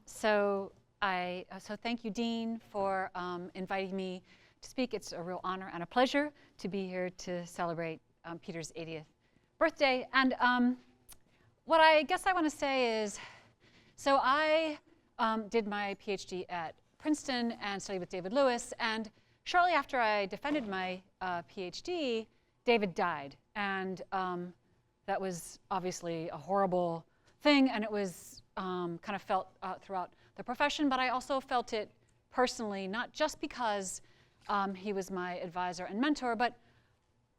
So thank you, Dean, for inviting me to speak. It's a real honor and a pleasure to be here to celebrate Peter's 80th birthday. And what I guess I want to say is, so I did my PhD at Princeton and studied with David Lewis. And shortly after I defended my PhD, David died. And that was obviously a horrible thing. And it was kind of felt throughout the profession. But I also felt it personally, not just because he was my advisor and mentor, but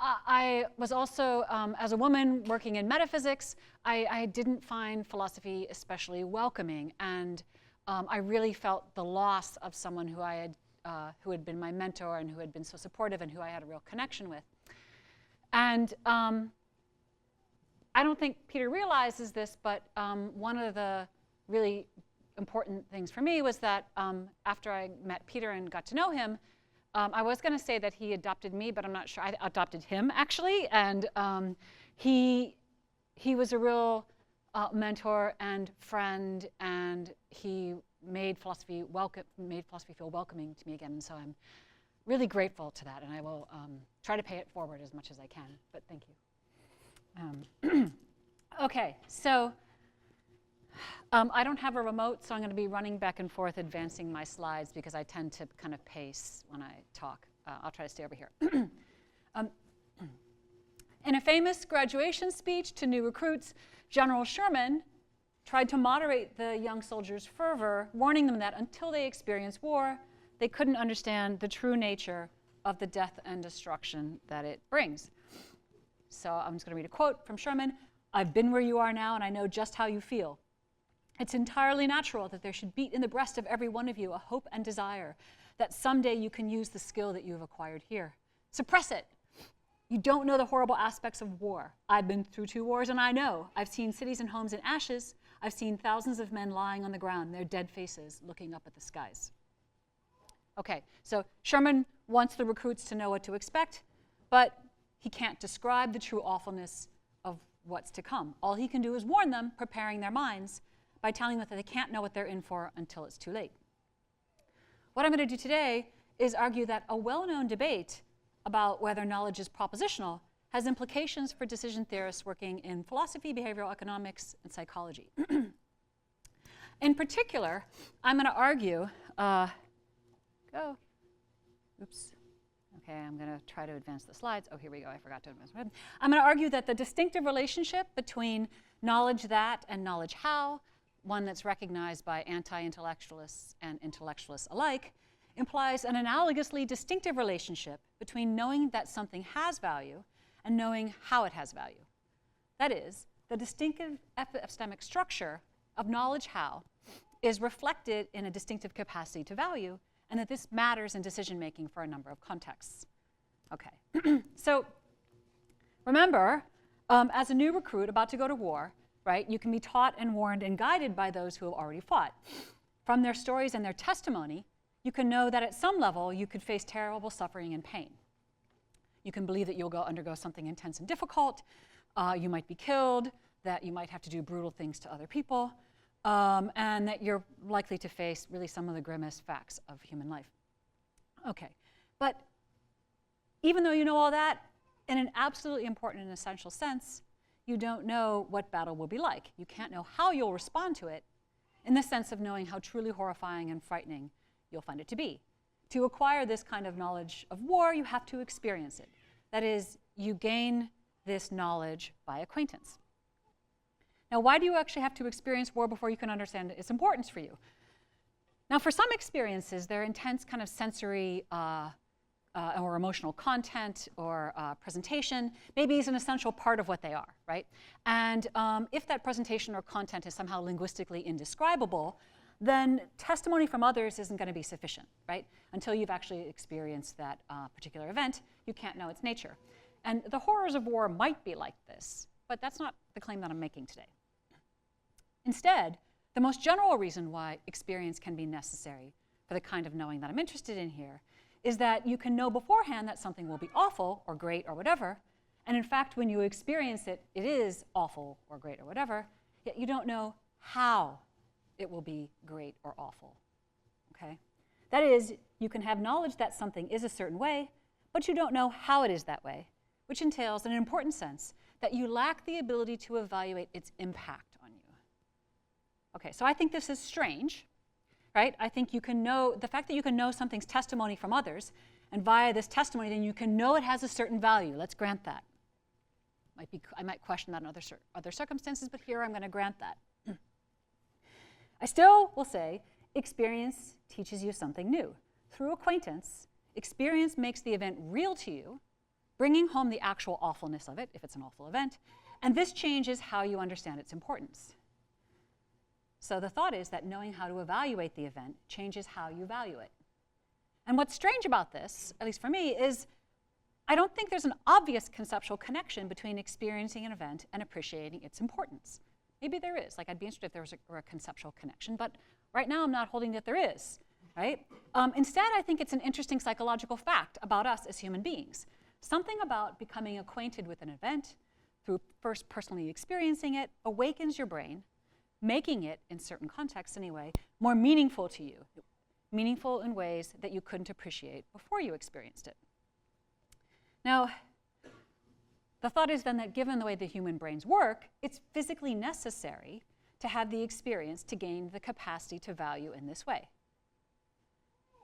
I was also, as a woman working in metaphysics, I didn't find philosophy especially welcoming. And I really felt the loss of someone who had been my mentor and who had been so supportive and who I had a real connection with. And I don't think Peter realizes this, but one of the really important things for me was that after I met Peter and got to know him, I was going to say that he adopted me, but I'm not sure. I adopted him, actually. And he was a real mentor and friend, and he made philosophy feel welcoming to me again. And so I'm really grateful to that, and I will try to pay it forward as much as I can. But thank you. OK, so I don't have a remote, so I'm going to be running back and forth advancing my slides because I tend to kind of pace when I talk. I'll try to stay over here. In a famous graduation speech to new recruits, General Sherman tried to moderate the young soldiers' fervor, warning them that until they experienced war, they couldn't understand the true nature of the death and destruction that it brings. So I'm just going to read a quote from Sherman. "I've been where you are now, and I know just how you feel. It's entirely natural that there should beat in the breast of every one of you a hope and desire that someday you can use the skill that you have acquired here. Suppress it. You don't know the horrible aspects of war. I've been through 2 wars, and I know. I've seen cities and homes in ashes. I've seen thousands of men lying on the ground, their dead faces looking up at the skies." OK, so Sherman wants the recruits to know what to expect, but he can't describe the true awfulness of what's to come. All he can do is warn them, preparing their minds, by telling them that they can't know what they're in for until it's too late. What I'm going to do today is argue that a well-known debate about whether knowledge is propositional has implications for decision theorists working in philosophy, behavioral economics, and psychology. In particular, I'm going to argue, oops. OK, I'm going to try to advance the slides. Oh, here we go. I forgot to advance. I'm going to argue that the distinctive relationship between knowledge that and knowledge how, one that's recognized by anti-intellectualists and intellectualists alike, implies an analogously distinctive relationship between knowing that something has value and knowing how it has value. That is, the distinctive epistemic structure of knowledge how is reflected in a distinctive capacity to value, and that this matters in decision-making for a number of contexts. OK, so remember, as a new recruit about to go to war, right, you can be taught and warned and guided by those who have already fought. From their stories and their testimony, you can know that at some level you could face terrible suffering and pain. You can believe that you'll undergo something intense and difficult. You might be killed, that you might have to do brutal things to other people, and that you're likely to face really some of the grimmest facts of human life. OK, but even though you know all that, in an absolutely important and essential sense, you don't know what battle will be like. You can't know how you'll respond to it in the sense of knowing how truly horrifying and frightening you'll find it to be. To acquire this kind of knowledge of war, you have to experience it. That is, you gain this knowledge by acquaintance. Now, why do you actually have to experience war before you can understand its importance for you? Now, for some experiences, their intense kind of sensory or emotional content or presentation maybe is an essential part of what they are, right? And if that presentation or content is somehow linguistically indescribable, then testimony from others isn't going to be sufficient, right? Until you've actually experienced that particular event, you can't know its nature. And the horrors of war might be like this, but that's not the claim that I'm making today. Instead, the most general reason why experience can be necessary for the kind of knowing that I'm interested in here is that you can know beforehand that something will be awful or great or whatever, and in fact, when you experience it, it is awful or great or whatever, yet you don't know how it will be great or awful. Okay? That is, you can have knowledge that something is a certain way, but you don't know how it is that way, which entails, in an important sense, that you lack the ability to evaluate its impact on you. Okay, so I think this is strange, right? I think you can know, the fact that you can know something's testimony from others, and via this testimony, then you can know it has a certain value. Let's grant that. I might question that in other circumstances, but here I'm going to grant that. I still will say experience teaches you something new. Through acquaintance, experience makes the event real to you, bringing home the actual awfulness of it, if it's an awful event, and this changes how you understand its importance. So the thought is that knowing how to evaluate the event changes how you value it. And what's strange about this, at least for me, is I don't think there's an obvious conceptual connection between experiencing an event and appreciating its importance. Maybe there is. Like, I'd be interested if there was a conceptual connection, but right now I'm not holding that there is, right? Instead, I think it's an interesting psychological fact about us as human beings. Something about becoming acquainted with an event through first personally experiencing it awakens your brain, making it, in certain contexts anyway, more meaningful to you, meaningful in ways that you couldn't appreciate before you experienced it. Now, the thought is then that given the way the human brains work, it's physically necessary to have the experience to gain the capacity to value in this way.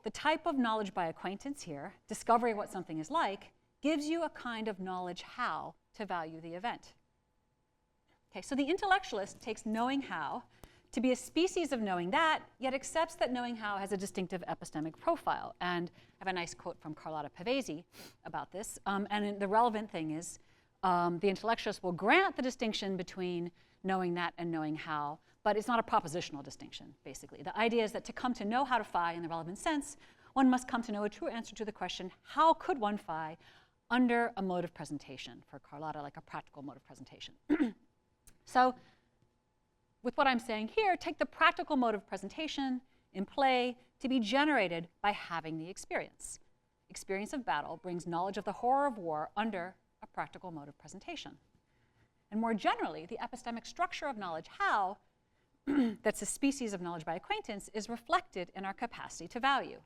The type of knowledge by acquaintance here, discovering what something is like, gives you a kind of knowledge how to value the event. Okay, so the intellectualist takes knowing how to be a species of knowing that, yet accepts that knowing how has a distinctive epistemic profile. And I have a nice quote from Carlotta Pavese about this. And the relevant thing is the intellectualist will grant the distinction between knowing that and knowing how, but it's not a propositional distinction, basically. The idea is that to come to know how to phi in the relevant sense, one must come to know a true answer to the question, how could one phi under a mode of presentation? For Carlotta, like a practical mode of presentation. So with what I'm saying here, take the practical mode of presentation in play to be generated by having the experience. Experience of battle brings knowledge of the horror of war under a practical mode of presentation. And more generally, the epistemic structure of knowledge how, that's a species of knowledge by acquaintance, is reflected in our capacity to value.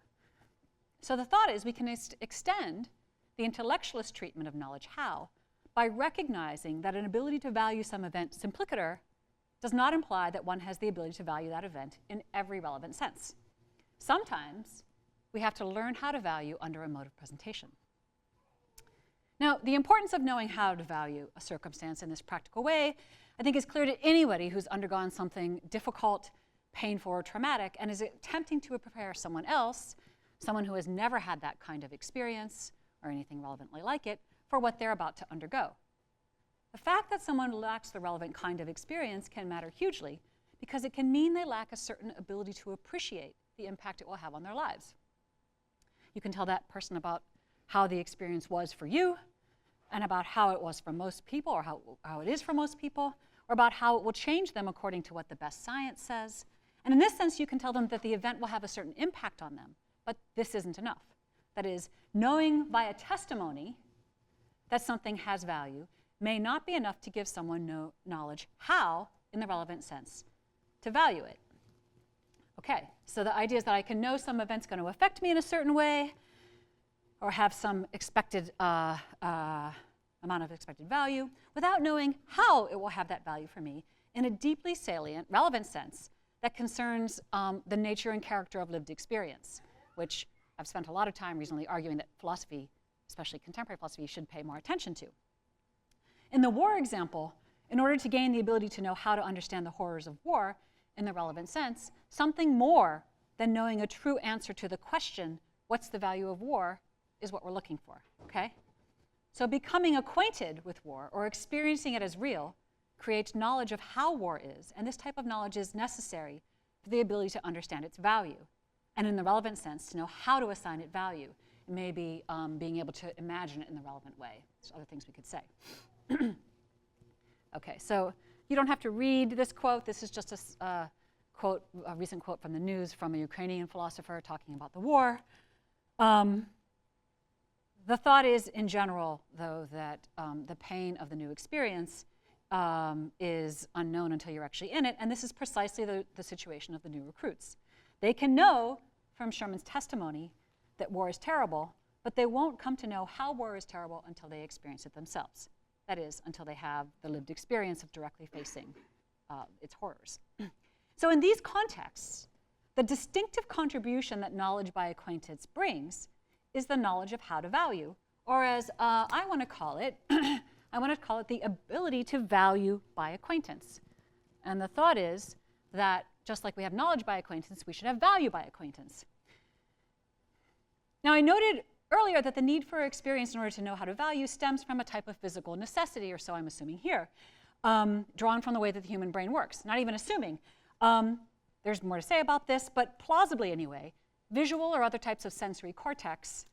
So the thought is we can extend the intellectualist treatment of knowledge how by recognizing that an ability to value some event simplicator does not imply that one has the ability to value that event in every relevant sense. Sometimes we have to learn how to value under a mode of presentation. Now, the importance of knowing how to value a circumstance in this practical way, I think, is clear to anybody who's undergone something difficult, painful, or traumatic and is attempting to prepare someone else, someone who has never had that kind of experience or anything relevantly like it, for what they're about to undergo. The fact that someone lacks the relevant kind of experience can matter hugely because it can mean they lack a certain ability to appreciate the impact it will have on their lives. You can tell that person about how the experience was for you and about how it was for most people or how it is for most people, or about how it will change them according to what the best science says. And in this sense, you can tell them that the event will have a certain impact on them, but this isn't enough. That is, knowing via testimony that something has value may not be enough to give someone knowledge how, in the relevant sense, to value it. Okay, so the idea is that I can know some event's going to affect me in a certain way or have some expected amount of expected value without knowing how it will have that value for me in a deeply salient, relevant sense that concerns the nature and character of lived experience, which I've spent a lot of time recently arguing that philosophy, especially contemporary philosophy, should pay more attention to. In the war example, in order to gain the ability to know how to understand the horrors of war in the relevant sense, something more than knowing a true answer to the question, what's the value of war, is what we're looking for, okay? So becoming acquainted with war or experiencing it as real creates knowledge of how war is, and this type of knowledge is necessary for the ability to understand its value, and in the relevant sense, to know how to assign it value. It may be being able to imagine it in the relevant way. There's other things we could say. Okay, so you don't have to read this quote. This is just a recent quote from the news from a Ukrainian philosopher talking about the war. The thought is, in general, though, that the pain of the new experience is unknown until you're actually in it, and this is precisely the situation of the new recruits. They can know from Sherman's testimony that war is terrible, but they won't come to know how war is terrible until they experience it themselves. That is, until they have the lived experience of directly facing its horrors. So in these contexts, the distinctive contribution that knowledge by acquaintance brings is the knowledge of how to value, or as I want to call it, I want to call it the ability to value by acquaintance. And the thought is that just like we have knowledge by acquaintance, we should have value by acquaintance. Now, I noted earlier that the need for experience in order to know how to value stems from a type of physical necessity, or so I'm assuming here, drawn from the way that the human brain works. Not even assuming. There's more to say about this, but plausibly anyway, visual or other types of sensory cortex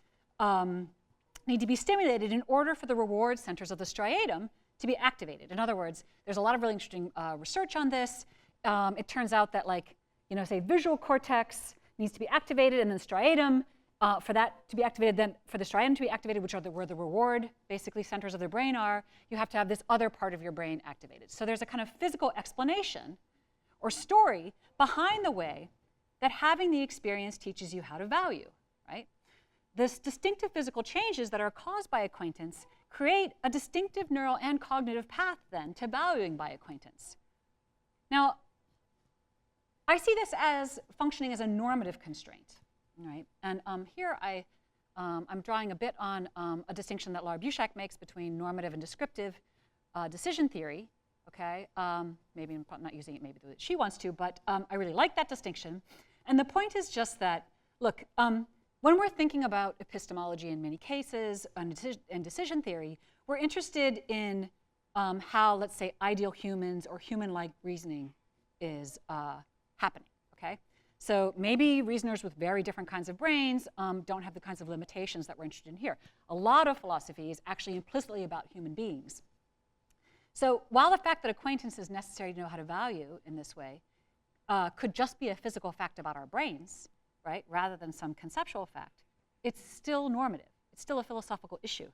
need to be stimulated in order for the reward centers of the striatum to be activated. In other words, there's a lot of really interesting research on this. It turns out that, like, say visual cortex needs to be activated, and then striatum, for that to be activated, then for the striatum to be activated, which are where the reward, basically, centers of the brain are, you have to have this other part of your brain activated. So there's a kind of physical explanation or story behind the way that having the experience teaches you how to value, right? This distinctive physical changes that are caused by acquaintance create a distinctive neural and cognitive path, then, to valuing by acquaintance. Now, I see this as functioning as a normative constraint, right? And here I'm drawing a bit on a distinction that Laurie makes between normative and descriptive decision theory, okay? Maybe I'm not using it maybe the way that she wants to, but I really like that distinction. And the point is just that, look, when we're thinking about epistemology in many cases and decision theory, we're interested in how, let's say, ideal humans or human-like reasoning is happening, okay? So maybe reasoners with very different kinds of brains don't have the kinds of limitations that we're interested in here. A lot of philosophy is actually implicitly about human beings. So while the fact that acquaintance is necessary to know how to value in this way could just be a physical fact about our brains, right, rather than some conceptual fact, it's still normative. It's still a philosophical issue,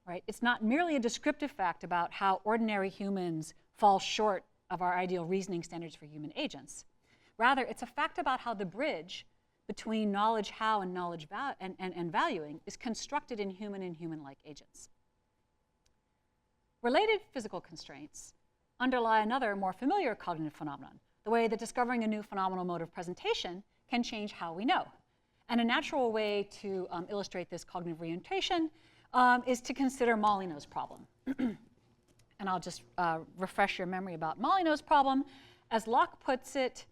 right? It's not merely a descriptive fact about how ordinary humans fall short of our ideal reasoning standards for human agents. Rather, it's a fact about how the bridge between knowledge how and knowledge and valuing is constructed in human and human-like agents. Related physical constraints underlie another more familiar cognitive phenomenon, the way that discovering a new phenomenal mode of presentation can change how we know. And a natural way to illustrate this cognitive orientation is to consider Molyneux's problem. And I'll just refresh your memory about Molyneux's problem. As Locke puts it,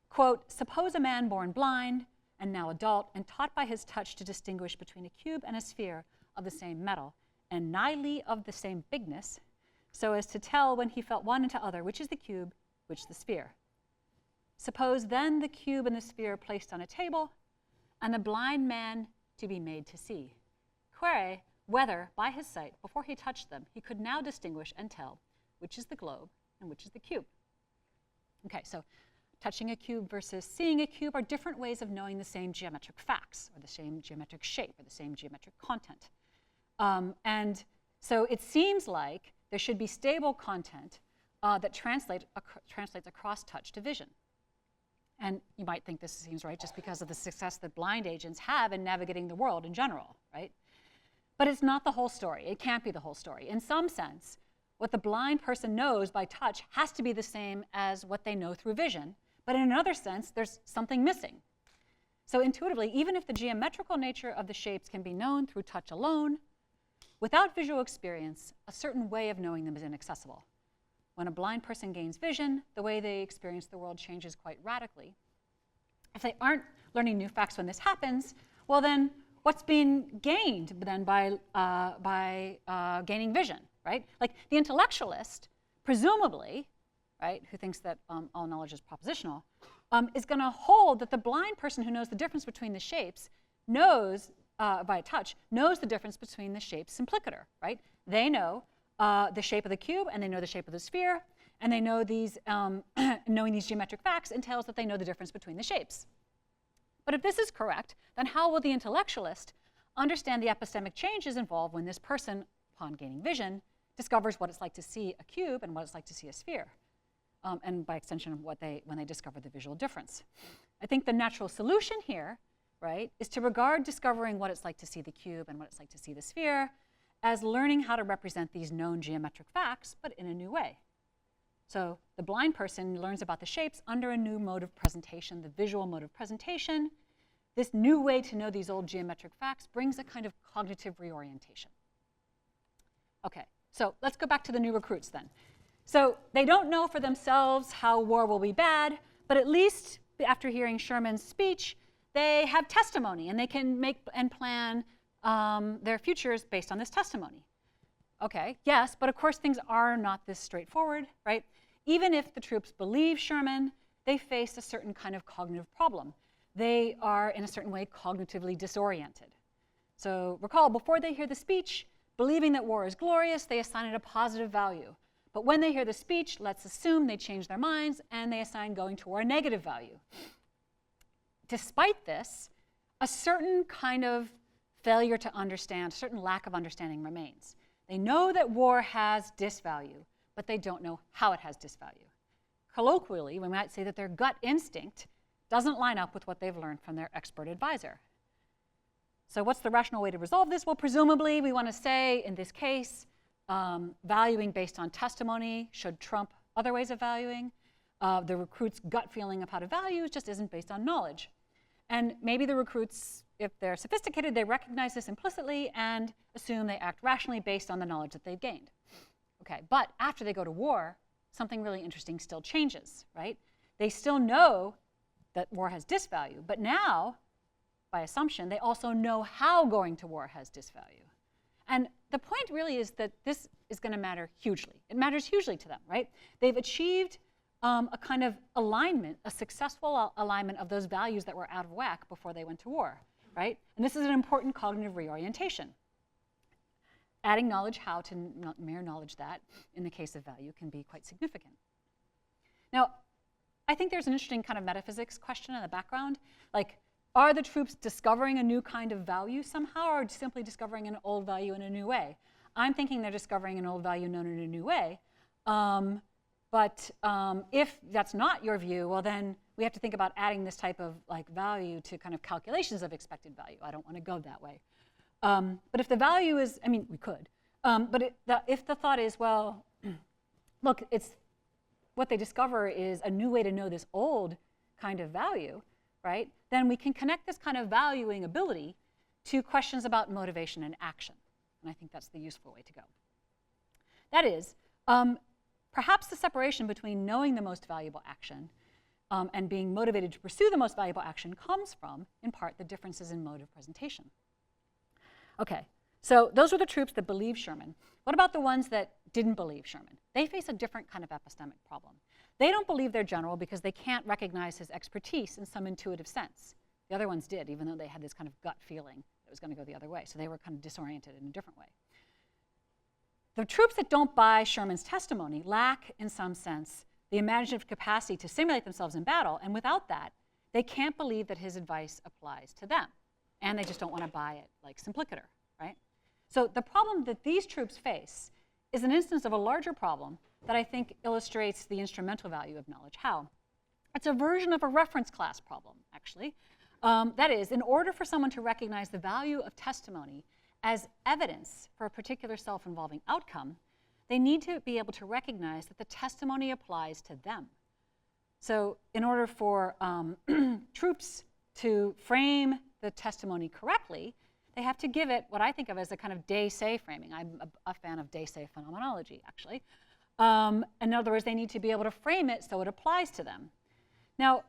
quote, suppose a man born blind and now adult and taught by his touch to distinguish between a cube and a sphere of the same metal and nighly of the same bigness, so as to tell when he felt one into other which is the cube, which the sphere. Suppose then the cube and the sphere placed on a table, and the blind man to be made to see. Quere whether, by his sight, before he touched them, he could now distinguish and tell which is the globe and which is the cube. Okay, so touching a cube versus seeing a cube are different ways of knowing the same geometric facts, or the same geometric shape, or the same geometric content. And so it seems like there should be stable content that translates across touch to vision. And you might think this seems right just because of the success that blind agents have in navigating the world in general, right? But it's not the whole story. It can't be the whole story. In some sense, what the blind person knows by touch has to be the same as what they know through vision. But in another sense, there's something missing. So intuitively, even if the geometrical nature of the shapes can be known through touch alone, without visual experience, a certain way of knowing them is inaccessible. When a blind person gains vision, the way they experience the world changes quite radically. If they aren't learning new facts when this happens, well then, what's being gained then by gaining vision, right? Like the intellectualist, presumably, right, who thinks that all knowledge is propositional, is going to hold that the blind person who knows the difference between the shapes knows, by touch, knows the difference between the shapes implicator, right? They know the shape of the cube, and they know the shape of the sphere, and they know these, knowing these geometric facts entails that they know the difference between the shapes. But if this is correct, then how will the intellectualist understand the epistemic changes involved when this person, upon gaining vision, discovers what it's like to see a cube and what it's like to see a sphere, and by extension, when they discover the visual difference. I think the natural solution here, right, is to regard discovering what it's like to see the cube and what it's like to see the sphere as learning how to represent these known geometric facts, but in a new way. So the blind person learns about the shapes under a new mode of presentation, the visual mode of presentation. This new way to know these old geometric facts brings a kind of cognitive reorientation. Okay, so let's go back to the new recruits then. So they don't know for themselves how war will be bad, but at least after hearing Sherman's speech, they have testimony, and they can make and plan their futures based on this testimony. Okay, yes, but of course things are not this straightforward, right? Even if the troops believe Sherman, they face a certain kind of cognitive problem. They are, in a certain way, cognitively disoriented. So recall, before they hear the speech, believing that war is glorious, they assign it a positive value. But when they hear the speech, let's assume they change their minds and they assign going to war a negative value. Despite this, a certain kind of failure to understand, a certain lack of understanding remains. They know that war has disvalue, but they don't know how it has disvalue. Colloquially, we might say that their gut instinct doesn't line up with what they've learned from their expert advisor. So what's the rational way to resolve this? Well, presumably, we want to say, in this case, valuing based on testimony should trump other ways of valuing. The recruit's gut feeling of how to value just isn't based on knowledge. And maybe the recruits, if they're sophisticated, they recognize this implicitly and assume they act rationally based on the knowledge that they've gained. Okay, but after they go to war, something really interesting still changes, right? They still know that war has disvalue, but now, by assumption, they also know how going to war has disvalue. And the point really is that this is going to matter hugely. It matters hugely to them, right? They've achieved a kind of alignment, a successful alignment of those values that were out of whack before they went to war, right? And this is an important cognitive reorientation. Adding knowledge how to mere knowledge that, in the case of value, can be quite significant. Now, I think there's an interesting kind of metaphysics question in the background. Like, are the troops discovering a new kind of value somehow, or simply discovering an old value in a new way? I'm thinking they're discovering an old value known in a new way. But if that's not your view, well, then we have to think about adding this type of value to kind of calculations of expected value. I don't want to go that way. But if the value is, I mean, we could. But if the thought is, well, look, it's what they discover is a new way to know this old kind of value, right? Then we can connect this kind of valuing ability to questions about motivation and action. And I think that's the useful way to go. That is, perhaps the separation between knowing the most valuable action and being motivated to pursue the most valuable action comes from, in part, the differences in mode of presentation. Okay, so those were the troops that believed Sherman. What about the ones that didn't believe Sherman? They face a different kind of epistemic problem. They don't believe their general because they can't recognize his expertise in some intuitive sense. The other ones did, even though they had this kind of gut feeling that it was going to go the other way. So they were kind of disoriented in a different way. The troops that don't buy Sherman's testimony lack, in some sense, the imaginative capacity to simulate themselves in battle. And without that, they can't believe that his advice applies to them. And they just don't want to buy it like Simplicator, right? So the problem that these troops face is an instance of a larger problem that I think illustrates the instrumental value of knowledge how. It's a version of a reference class problem, actually. That is, in order for someone to recognize the value of testimony as evidence for a particular self-involving outcome, they need to be able to recognize that the testimony applies to them. So in order for troops to frame the testimony correctly, they have to give it what I think of as a kind of de-se framing. I'm a fan of de-se phenomenology, actually. In other words, they need to be able to frame it so it applies to them. Now,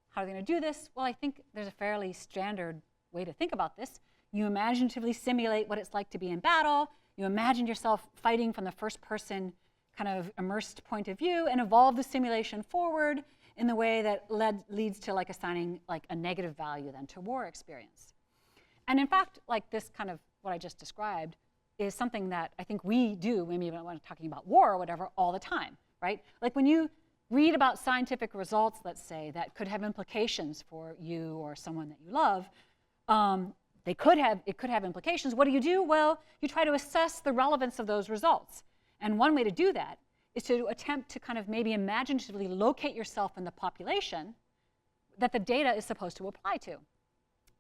how are they going to do this? Well, I think there's a fairly standard way to think about this. You imaginatively simulate what it's like to be in battle. You imagine yourself fighting from the first person kind of immersed point of view and evolve the simulation forward in the way that leads to assigning a negative value then to war experience. And in fact, this kind of what I just described is something that I think we do when we're talking about war or whatever all the time, right? Like when you read about scientific results, let's say, that could have implications for you or someone that you love, it could have implications. What do? Well, you try to assess the relevance of those results. And one way to do that is to attempt to kind of maybe imaginatively locate yourself in the population that the data is supposed to apply to.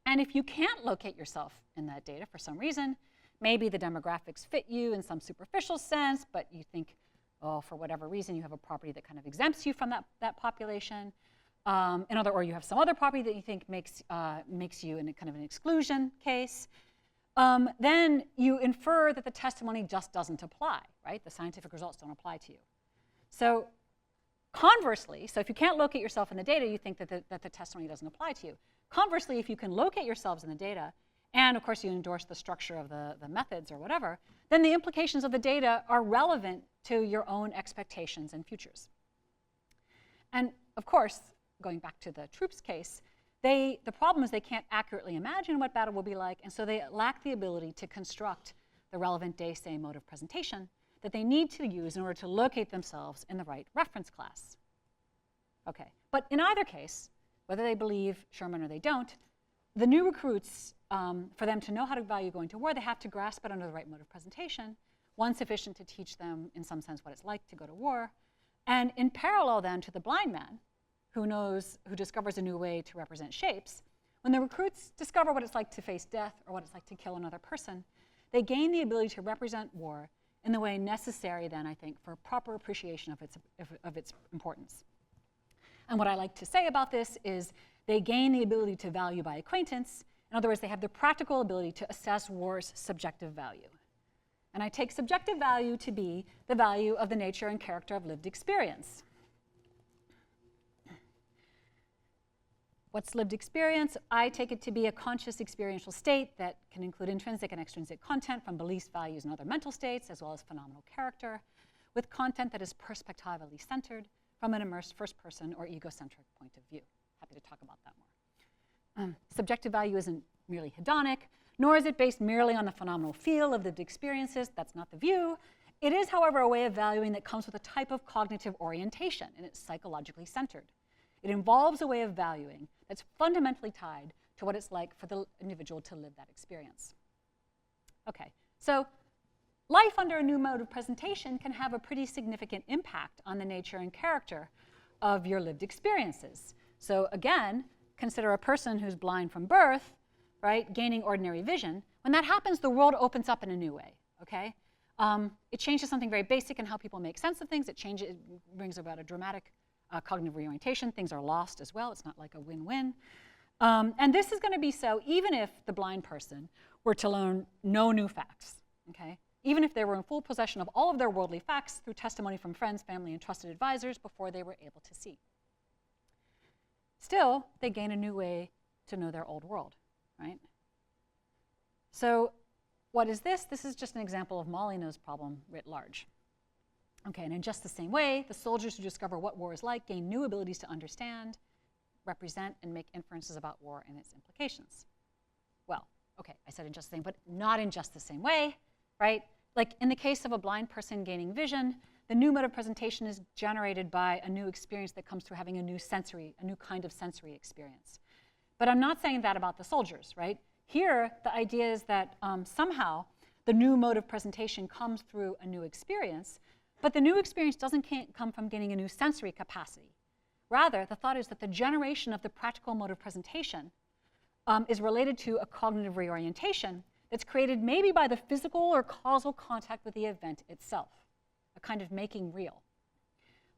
And if you can't locate yourself in that data for some reason, maybe the demographics fit you in some superficial sense, but you think, oh, for whatever reason, you have a property that kind of exempts you from that population. Or you have some other property that you think makes you in a kind of an exclusion case. Then you infer that the testimony just doesn't apply, right? The scientific results don't apply to you. So conversely, so if you can't locate yourself in the data, you think that the testimony doesn't apply to you. Conversely, if you can locate yourselves in the data, and of course you endorse the structure of the methods or whatever, then the implications of the data are relevant to your own expectations and futures. And of course, going back to the troops case, the problem is they can't accurately imagine what battle will be like, and so they lack the ability to construct the relevant day-say mode of presentation that they need to use in order to locate themselves in the right reference class. Okay, but in either case, whether they believe Sherman or they don't, the new recruits, for them to know how to value going to war, they have to grasp it under the right mode of presentation, one sufficient to teach them, in some sense, what it's like to go to war, and in parallel then to the blind man, who discovers a new way to represent shapes, when the recruits discover what it's like to face death or what it's like to kill another person, they gain the ability to represent war in the way necessary then, I think, for proper appreciation of its importance. And what I like to say about this is they gain the ability to value by acquaintance. In other words, they have the practical ability to assess war's subjective value. And I take subjective value to be the value of the nature and character of lived experience. What's lived experience? I take it to be a conscious experiential state that can include intrinsic and extrinsic content from beliefs, values, and other mental states, as well as phenomenal character, with content that is perspectively centered from an immersed first-person or egocentric point of view. Happy to talk about that more. Subjective value isn't merely hedonic, nor is it based merely on the phenomenal feel of lived experiences. That's not the view. It is, however, a way of valuing that comes with a type of cognitive orientation, and it's psychologically centered. It involves a way of valuing that's fundamentally tied to what it's like for the individual to live that experience. Okay, so life under a new mode of presentation can have a pretty significant impact on the nature and character of your lived experiences. So again, consider a person who's blind from birth, right, gaining ordinary vision. When that happens, the world opens up in a new way, okay? It changes something very basic in how people make sense of things. It brings about a dramatic cognitive reorientation. Things are lost as well. It's not like a win-win. And this is going to be so even if the blind person were to learn no new facts, okay? Even if they were in full possession of all of their worldly facts through testimony from friends, family, and trusted advisors before they were able to see. Still, they gain a new way to know their old world, right? So what is this? This is just an example of Molyneux's problem writ large. Okay, and in just the same way, the soldiers who discover what war is like gain new abilities to understand, represent, and make inferences about war and its implications. Well, okay, I said in just the same, but not in just the same way, right? Like in the case of a blind person gaining vision, the new mode of presentation is generated by a new experience that comes through having a new kind of sensory experience. But I'm not saying that about the soldiers, right? Here, the idea is that somehow the new mode of presentation comes through a new experience, but the new experience doesn't come from gaining a new sensory capacity. Rather, the thought is that the generation of the practical mode of presentation is related to a cognitive reorientation that's created maybe by the physical or causal contact with the event itself, a kind of making real.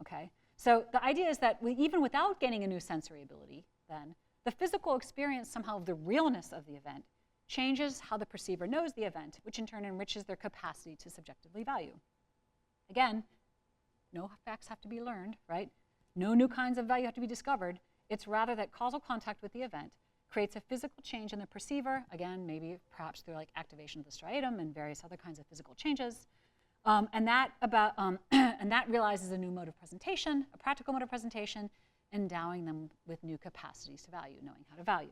Okay? So the idea is that even without gaining a new sensory ability, then, the physical experience somehow of the realness of the event changes how the perceiver knows the event, which in turn enriches their capacity to subjectively value. Again, no facts have to be learned, right? No new kinds of value have to be discovered. It's rather that causal contact with the event creates a physical change in the perceiver, again, maybe perhaps through like activation of the striatum and various other kinds of physical changes. And that realizes a new mode of presentation, a practical mode of presentation, endowing them with new capacities to value, knowing how to value.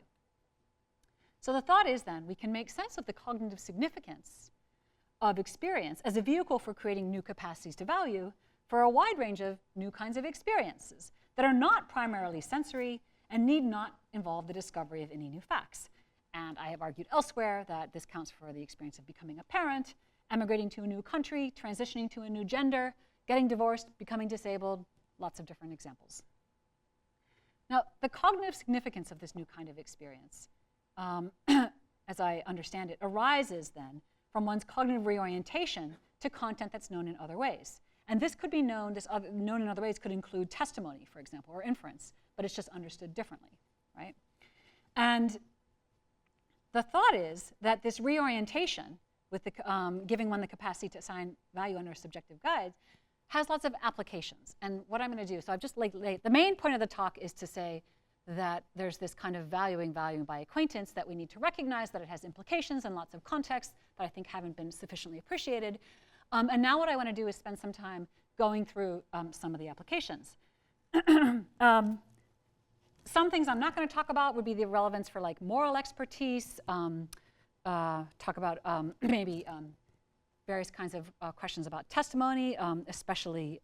So the thought is then we can make sense of the cognitive significance of experience as a vehicle for creating new capacities to value for a wide range of new kinds of experiences that are not primarily sensory and need not involve the discovery of any new facts. And I have argued elsewhere that this counts for the experience of becoming a parent emigrating to a new country, transitioning to a new gender, getting divorced, becoming disabled, lots of different examples. Now, the cognitive significance of this new kind of experience, as I understand it, arises then from one's cognitive reorientation to content that's known in other ways. And this could be known, known in other ways could include testimony, for example, or inference, but it's just understood differently, right? And the thought is that this reorientation, with giving one the capacity to assign value under subjective guides, has lots of applications. And what I'm going to do, so I've just the main point of the talk is to say that there's this kind of valuing by acquaintance that we need to recognize, that it has implications and lots of contexts that I think haven't been sufficiently appreciated. And now what I want to do is spend some time going through some of the applications. Some things I'm not going to talk about would be the relevance for like moral expertise, talk about maybe various kinds of questions about testimony, especially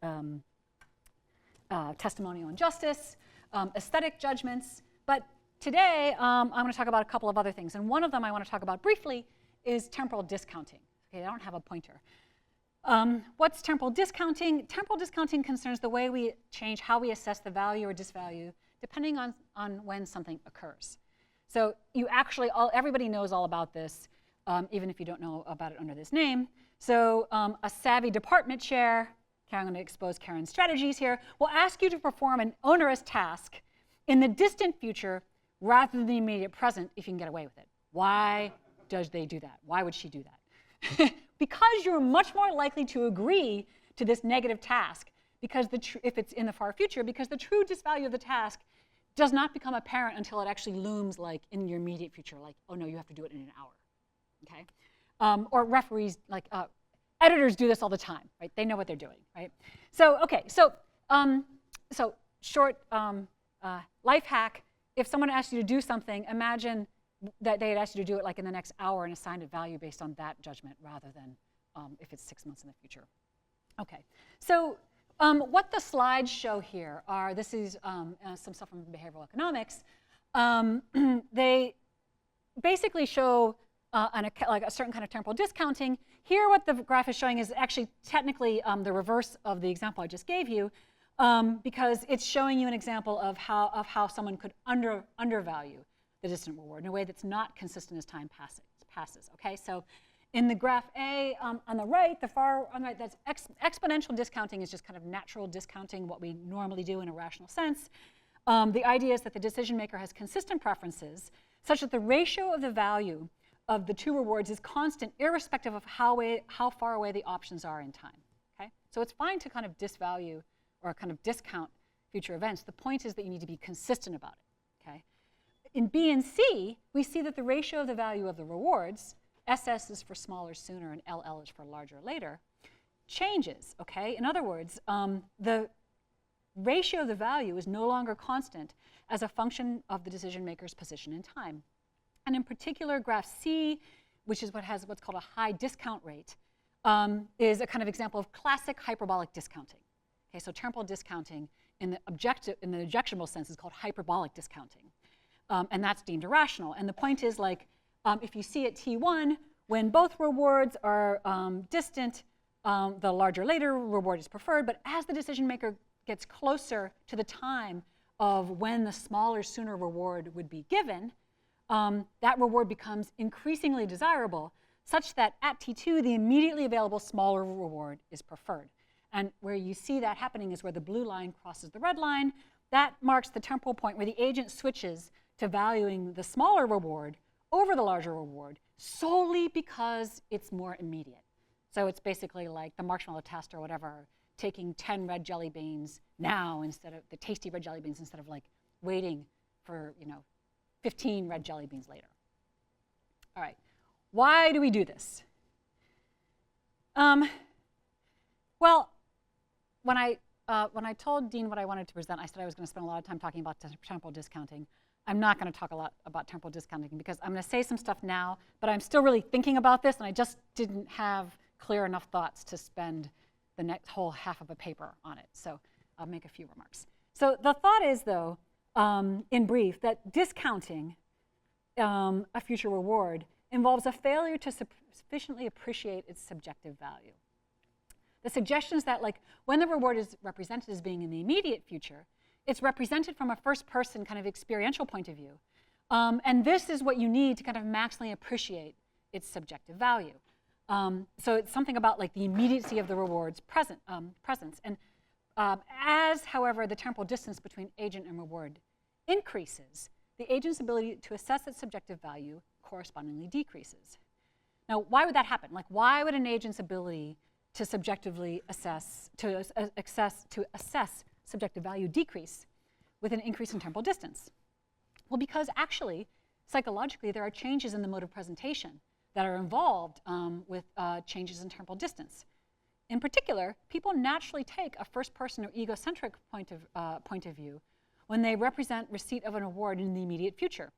testimonial injustice, aesthetic judgments. But today, I'm going to talk about a couple of other things. And one of them I want to talk about briefly is temporal discounting. Okay, I don't have a pointer. What's temporal discounting? Temporal discounting concerns the way we change how we assess the value or disvalue depending on when something occurs. So you actually, everybody knows all about this, even if you don't know about it under this name. So a savvy department chair, I'm going to expose Karen's strategies here, will ask you to perform an onerous task in the distant future rather than the immediate present if you can get away with it. Why does they do that? Why would she do that? Because you're much more likely to agree to this negative task because if it's in the far future, because the true disvalue of the task does not become apparent until it actually looms like in your immediate future, like, oh no, you have to do it in an hour, okay? Or referees, like editors do this all the time, right? They know what they're doing, right? So, okay, so short life hack, if someone asked you to do something, imagine that they had asked you to do it like in the next hour and assigned a value based on that judgment rather than if it's 6 months in the future. Okay, so what the slides show here are, this is some stuff from behavioral economics. They basically show like a certain kind of temporal discounting. Here what the graph is showing is actually technically the reverse of the example I just gave you, because it's showing you an example of how someone could undervalue the distant reward in a way that's not consistent as time passes. Okay, so in the graph A on the right, the far on the right, that's exponential discounting is just kind of natural discounting, what we normally do in a rational sense. The idea is that the decision maker has consistent preferences such that the ratio of the value of the two rewards is constant irrespective of how far away the options are in time. Okay, so it's fine to kind of disvalue or kind of discount future events. The point is that you need to be consistent about it. Okay. In B and C, we see that the ratio of the value of the rewards, SS is for smaller sooner and LL is for larger later, changes, okay? In other words, the ratio of the value is no longer constant as a function of the decision maker's position in time. And in particular, graph C, which is what has what's called a high discount rate, is a kind of example of classic hyperbolic discounting. Okay, so temporal discounting in the objectionable sense is called hyperbolic discounting. And that's deemed irrational. And the point is, like, if you see at T1, when both rewards are distant, the larger later reward is preferred. But as the decision maker gets closer to the time of when the smaller sooner reward would be given, that reward becomes increasingly desirable, such that at T2, the immediately available smaller reward is preferred. And where you see that happening is where the blue line crosses the red line. That marks the temporal point where the agent switches to valuing the smaller reward over the larger reward solely because it's more immediate. So it's basically like the marshmallow test or whatever, taking 10 red jelly beans now instead of the tasty red jelly beans instead of like waiting for 15 red jelly beans later. All right, why do we do this? Well, when I told Dean what I wanted to present, I said I was going to spend a lot of time talking about temporal discounting. I'm not going to talk a lot about temporal discounting because I'm going to say some stuff now, but I'm still really thinking about this, and I just didn't have clear enough thoughts to spend the next whole half of a paper on it. So I'll make a few remarks. So the thought is, though, in brief, that discounting a future reward involves a failure to sufficiently appreciate its subjective value. The suggestion is that, like, when the reward is represented as being in the immediate future, it's represented from a first-person kind of experiential point of view. And this is what you need to kind of maximally appreciate its subjective value. So it's something about, like, the immediacy of the reward's presence. And as, however, the temporal distance between agent and reward increases, the agent's ability to assess its subjective value correspondingly decreases. Now, why would that happen? Like, why would an agent's ability to subjectively assess subjective value decrease with an increase in temporal distance? Well, because actually, psychologically, there are changes in the mode of presentation that are involved with changes in temporal distance. In particular, people naturally take a first-person or egocentric point of view when they represent receipt of an award in the immediate future.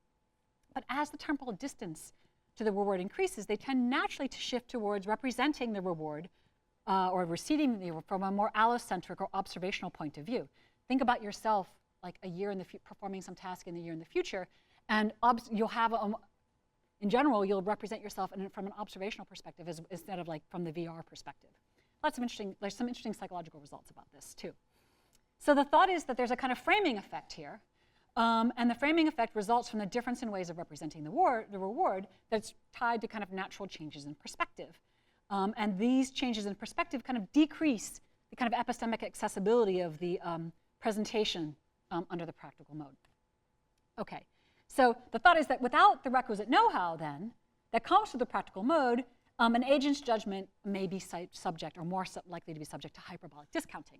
But as the temporal distance to the reward increases, they tend naturally to shift towards representing the reward or receiving the reward from a more allocentric or observational point of view. Think about yourself like a year in the performing some task in the year in the future, and you'll have in general, you'll represent yourself from an observational perspective instead of like from the VR perspective. There's some interesting psychological results about this too. So the thought is that there's a kind of framing effect here, and the framing effect results from the difference in ways of representing the reward that's tied to kind of natural changes in perspective. And these changes in perspective kind of decrease the kind of epistemic accessibility of the presentation under the practical mode. Okay, so the thought is that without the requisite know-how then that comes with the practical mode, an agent's judgment may be subject or more likely to be subject to hyperbolic discounting.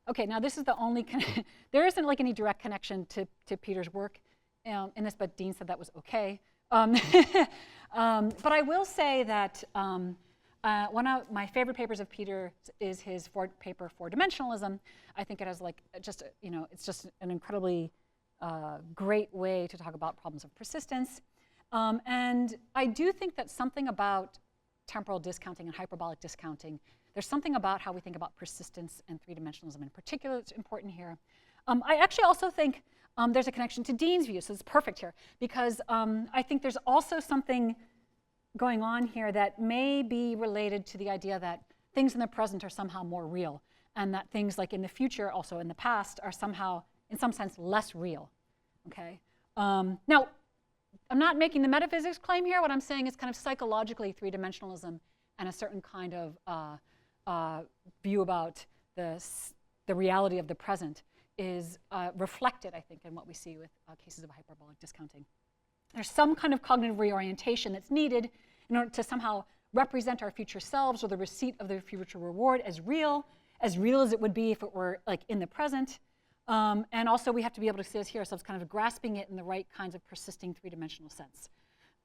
Okay, now this is the only, there isn't like any direct connection to Peter's work in this, but Dean said that was okay. But I will say that one of my favorite papers of Peter is his paper for dimensionalism. I think it has like just, it's just an incredibly great way to talk about problems of persistence. And I do think that something about temporal discounting and hyperbolic discounting, there's something about how we think about persistence and three-dimensionalism in particular that's important here. I actually also think there's a connection to Dean's view, so it's perfect here, because I think there's also something going on here that may be related to the idea that things in the present are somehow more real, and that things like in the future, also in the past, are somehow, in some sense, less real, okay? Now, I'm not making the metaphysics claim here. What I'm saying is kind of psychologically three-dimensionalism and a certain kind of view about the reality of the present is reflected, I think, in what we see with cases of hyperbolic discounting. There's some kind of cognitive reorientation that's needed in order to somehow represent our future selves or the receipt of the future reward as real as it would be if it were like in the present. And also we have to be able to see ourselves kind of grasping it in the right kinds of persisting three-dimensional sense.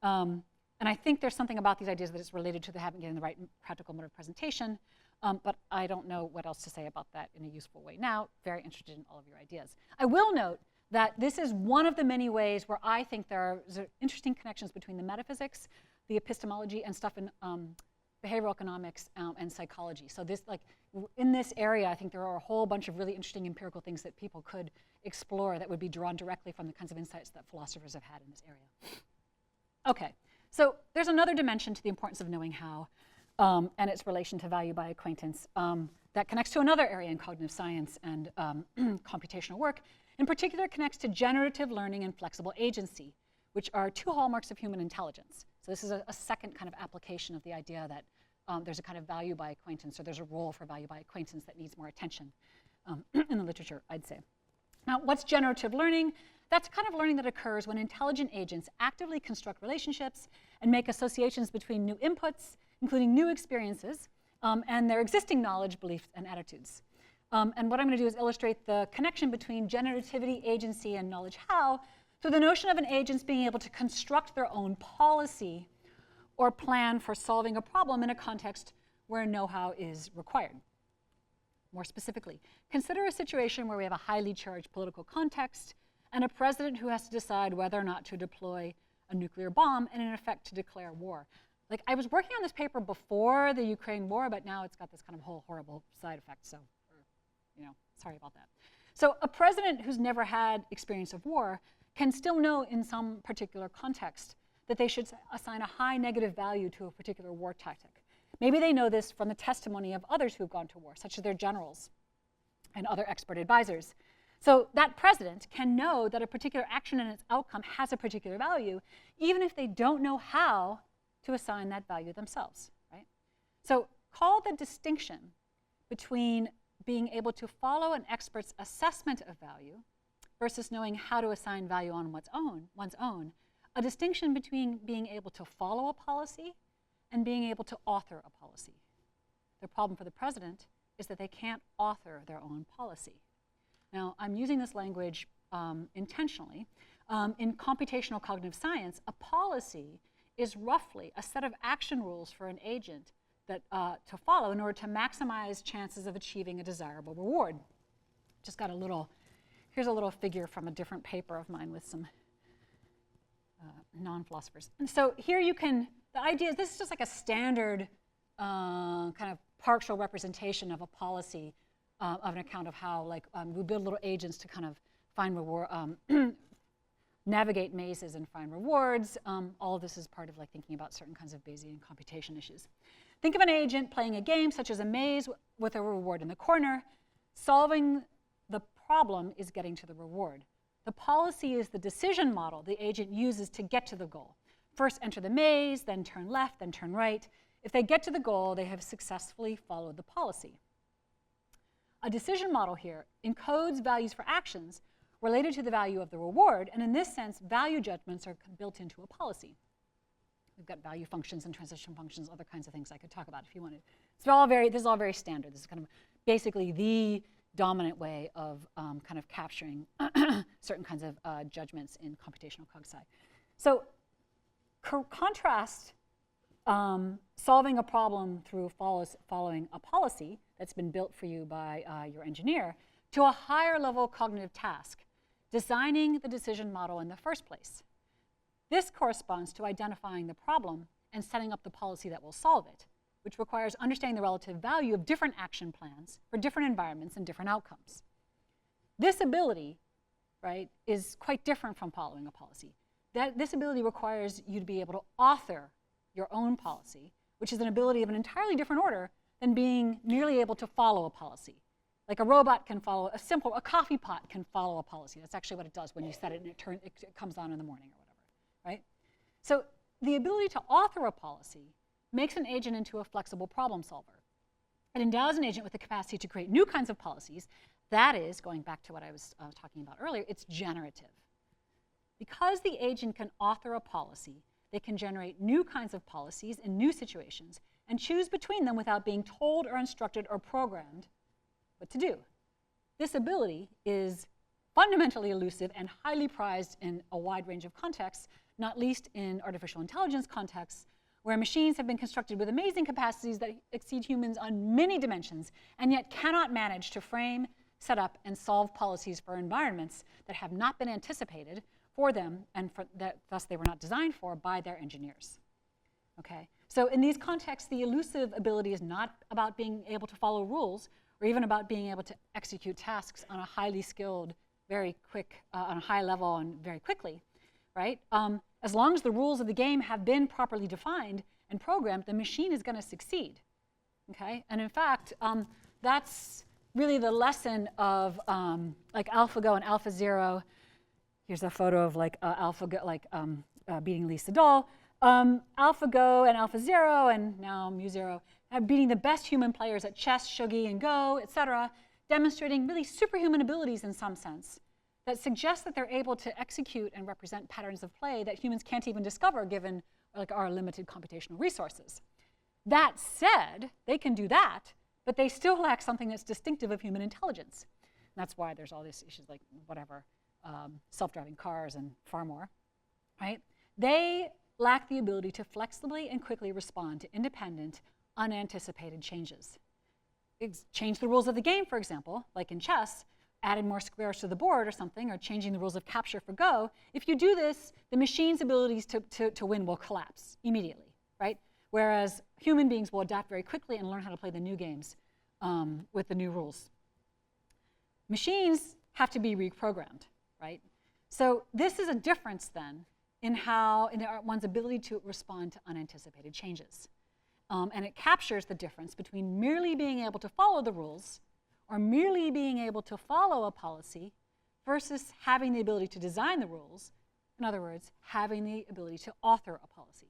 And I think there's something about these ideas that it's related to the getting the right practical mode of presentation, but I don't know what else to say about that in a useful way now. Very interested in all of your ideas. I will note that this is one of the many ways where I think there are interesting connections between the metaphysics, the epistemology, and stuff in behavioral economics and psychology. So this, like, in this area, I think there are a whole bunch of really interesting empirical things that people could explore that would be drawn directly from the kinds of insights that philosophers have had in this area. Okay, so there's another dimension to the importance of knowing how and its relation to value by acquaintance that connects to another area in cognitive science and computational work. In particular, it connects to generative learning and flexible agency, which are two hallmarks of human intelligence. So this is a second kind of application of the idea that there's a kind of value by acquaintance, or there's a role for value by acquaintance that needs more attention in the literature, I'd say. Now, what's generative learning? That's kind of learning that occurs when intelligent agents actively construct relationships and make associations between new inputs, including new experiences, and their existing knowledge, beliefs, and attitudes. And what I'm going to do is illustrate the connection between generativity, agency, and knowledge how through the notion of an agent's being able to construct their own policy or plan for solving a problem in a context where know-how is required. More specifically, consider a situation where we have a highly charged political context and a president who has to decide whether or not to deploy a nuclear bomb and, in effect, to declare war. Like, I was working on this paper before the Ukraine war, but now it's got this kind of whole horrible side effect, so, sorry about that. So a president who's never had experience of war can still know in some particular context that they should assign a high negative value to a particular war tactic. Maybe they know this from the testimony of others who have gone to war, such as their generals and other expert advisors. So that president can know that a particular action and its outcome has a particular value, even if they don't know how to assign that value themselves, right? So call the distinction between being able to follow an expert's assessment of value versus knowing how to assign value on one's own, a distinction between being able to follow a policy and being able to author a policy. The problem for the president is that they can't author their own policy. Now, I'm using this language intentionally. In computational cognitive science, a policy is roughly a set of action rules for an agent that, to follow in order to maximize chances of achieving a desirable reward. Just got a little, here's a little figure from a different paper of mine with some non-philosophers. And so here you can, the idea is this is just like a standard kind of partial representation of a policy of an account of how, like, we build little agents to kind of find reward, navigate mazes and find rewards. All of this is part of like thinking about certain kinds of Bayesian computation issues. Think of an agent playing a game such as a maze with a reward in the corner. Solving the problem is getting to the reward. The policy is the decision model the agent uses to get to the goal. First enter the maze, then turn left, then turn right. If they get to the goal, they have successfully followed the policy. A decision model here encodes values for actions related to the value of the reward, and in this sense, value judgments are built into a policy. We've got value functions and transition functions, other kinds of things I could talk about if you wanted. This is all very standard. This is kind of basically the dominant way of kind of capturing certain kinds of judgments in computational cog sci. So contrast solving a problem through following a policy that's been built for you by your engineer to a higher level cognitive task, designing the decision model in the first place. This corresponds to identifying the problem and setting up the policy that will solve it, which requires understanding the relative value of different action plans for different environments and different outcomes. This ability, right, is quite different from following a policy. This ability requires you to be able to author your own policy, which is an ability of an entirely different order than being merely able to follow a policy. Like a robot can follow, a coffee pot can follow a policy. That's actually what it does when you set it and it comes on in the morning or whatever, right? So the ability to author a policy makes an agent into a flexible problem solver. It endows an agent with the capacity to create new kinds of policies. That is, going back to what I was talking about earlier, it's generative. Because the agent can author a policy, they can generate new kinds of policies in new situations and choose between them without being told or instructed or programmed what to do. This ability is fundamentally elusive and highly prized in a wide range of contexts, not least in artificial intelligence contexts, where machines have been constructed with amazing capacities that exceed humans on many dimensions and yet cannot manage to frame, set up, and solve policies for environments that have not been anticipated for them and thus they were not designed for by their engineers. Okay? So in these contexts, the elusive ability is not about being able to follow rules or even about being able to execute tasks on a highly skilled, very quick, on a high level and very quickly, right? As long as the rules of the game have been properly defined and programmed, the machine is going to succeed, okay? And in fact, that's really the lesson of like AlphaGo and AlphaZero. Here's a photo of like AlphaGo, like beating Lee Sedol. AlphaGo and AlphaZero, and now MuZero, have beating the best human players at chess, shogi, and Go, et cetera, demonstrating really superhuman abilities in some sense that suggest that they're able to execute and represent patterns of play that humans can't even discover given like our limited computational resources. That said, they can do that, but they still lack something that's distinctive of human intelligence. And that's why there's all these issues like whatever, self-driving cars and far more, right? They lack the ability to flexibly and quickly respond to independent, unanticipated changes. Change the rules of the game, for example, like in chess, added more squares to the board or something, or changing the rules of capture for Go. If you do this, the machine's abilities to win will collapse immediately, right? Whereas human beings will adapt very quickly and learn how to play the new games with the new rules. Machines have to be reprogrammed, right? So this is a difference then in one's ability to respond to unanticipated changes. And it captures the difference between merely being able to follow the rules or merely being able to follow a policy versus having the ability to design the rules. In other words, having the ability to author a policy.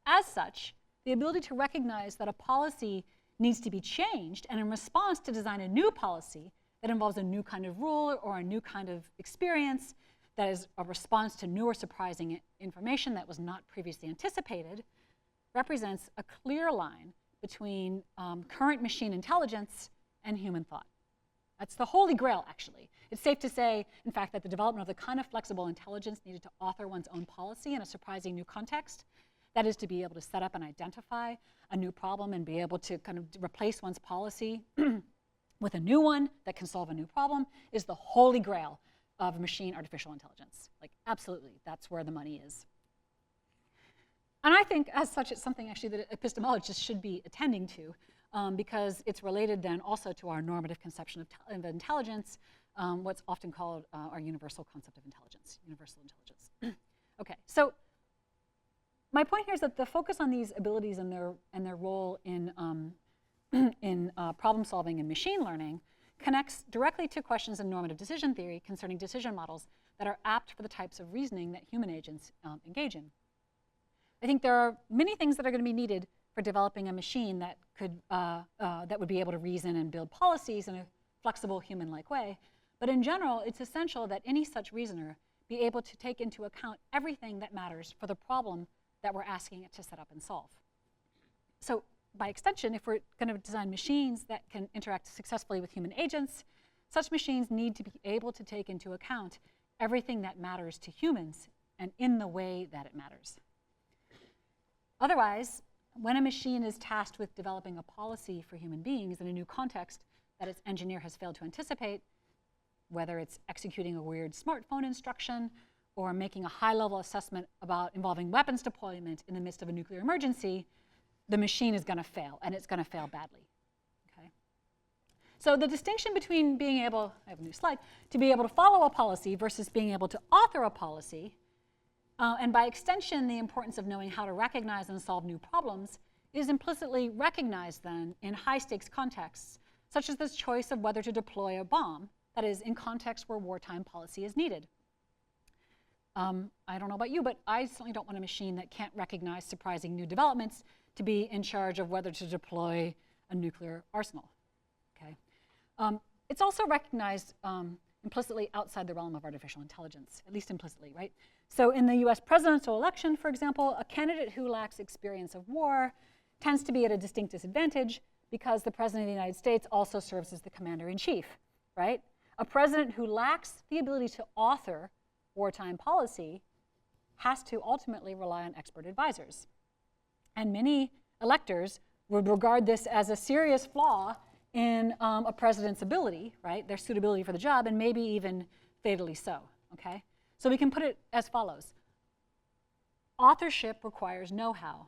As such, the ability to recognize that a policy needs to be changed and in response to design a new policy that involves a new kind of rule or a new kind of experience that is a response to new or surprising information that was not previously anticipated represents a clear line between current machine intelligence and human thought. That's the holy grail, actually. It's safe to say, in fact, that the development of the kind of flexible intelligence needed to author one's own policy in a surprising new context, that is to be able to set up and identify a new problem and be able to kind of replace one's policy with a new one that can solve a new problem, is the holy grail of machine artificial intelligence. Like, absolutely, that's where the money is. And I think, as such, it's something actually that epistemologists should be attending to, because it's related then also to our normative conception of intelligence, what's often called our universal concept of intelligence, universal intelligence. Okay, so my point here is that the focus on these abilities and their role in problem solving and machine learning connects directly to questions in normative decision theory concerning decision models that are apt for the types of reasoning that human agents engage in. I think there are many things that are going to be needed for developing a machine that would be able to reason and build policies in a flexible, human-like way. But in general, it's essential that any such reasoner be able to take into account everything that matters for the problem that we're asking it to set up and solve. So by extension, if we're going to design machines that can interact successfully with human agents, such machines need to be able to take into account everything that matters to humans and in the way that it matters. Otherwise, when a machine is tasked with developing a policy for human beings in a new context that its engineer has failed to anticipate, whether it's executing a weird smartphone instruction or making a high-level assessment involving weapons deployment in the midst of a nuclear emergency, the machine is going to fail, and it's going to fail badly. Okay? So the distinction between being able, I have a new slide, to be able to follow a policy versus being able to author a policy, and by extension, the importance of knowing how to recognize and solve new problems is implicitly recognized then in high-stakes contexts, such as this choice of whether to deploy a bomb, that is, in contexts where wartime policy is needed. I don't know about you, but I certainly don't want a machine that can't recognize surprising new developments to be in charge of whether to deploy a nuclear arsenal. Okay? It's also recognized implicitly outside the realm of artificial intelligence, at least implicitly, right? So in the US presidential election, for example, a candidate who lacks experience of war tends to be at a distinct disadvantage because the president of the United States also serves as the commander-in-chief, right? A president who lacks the ability to author wartime policy has to ultimately rely on expert advisors. And many electors would regard this as a serious flaw in a president's ability, right, their suitability for the job, and maybe even fatally so, okay? So we can put it as follows. Authorship requires know-how.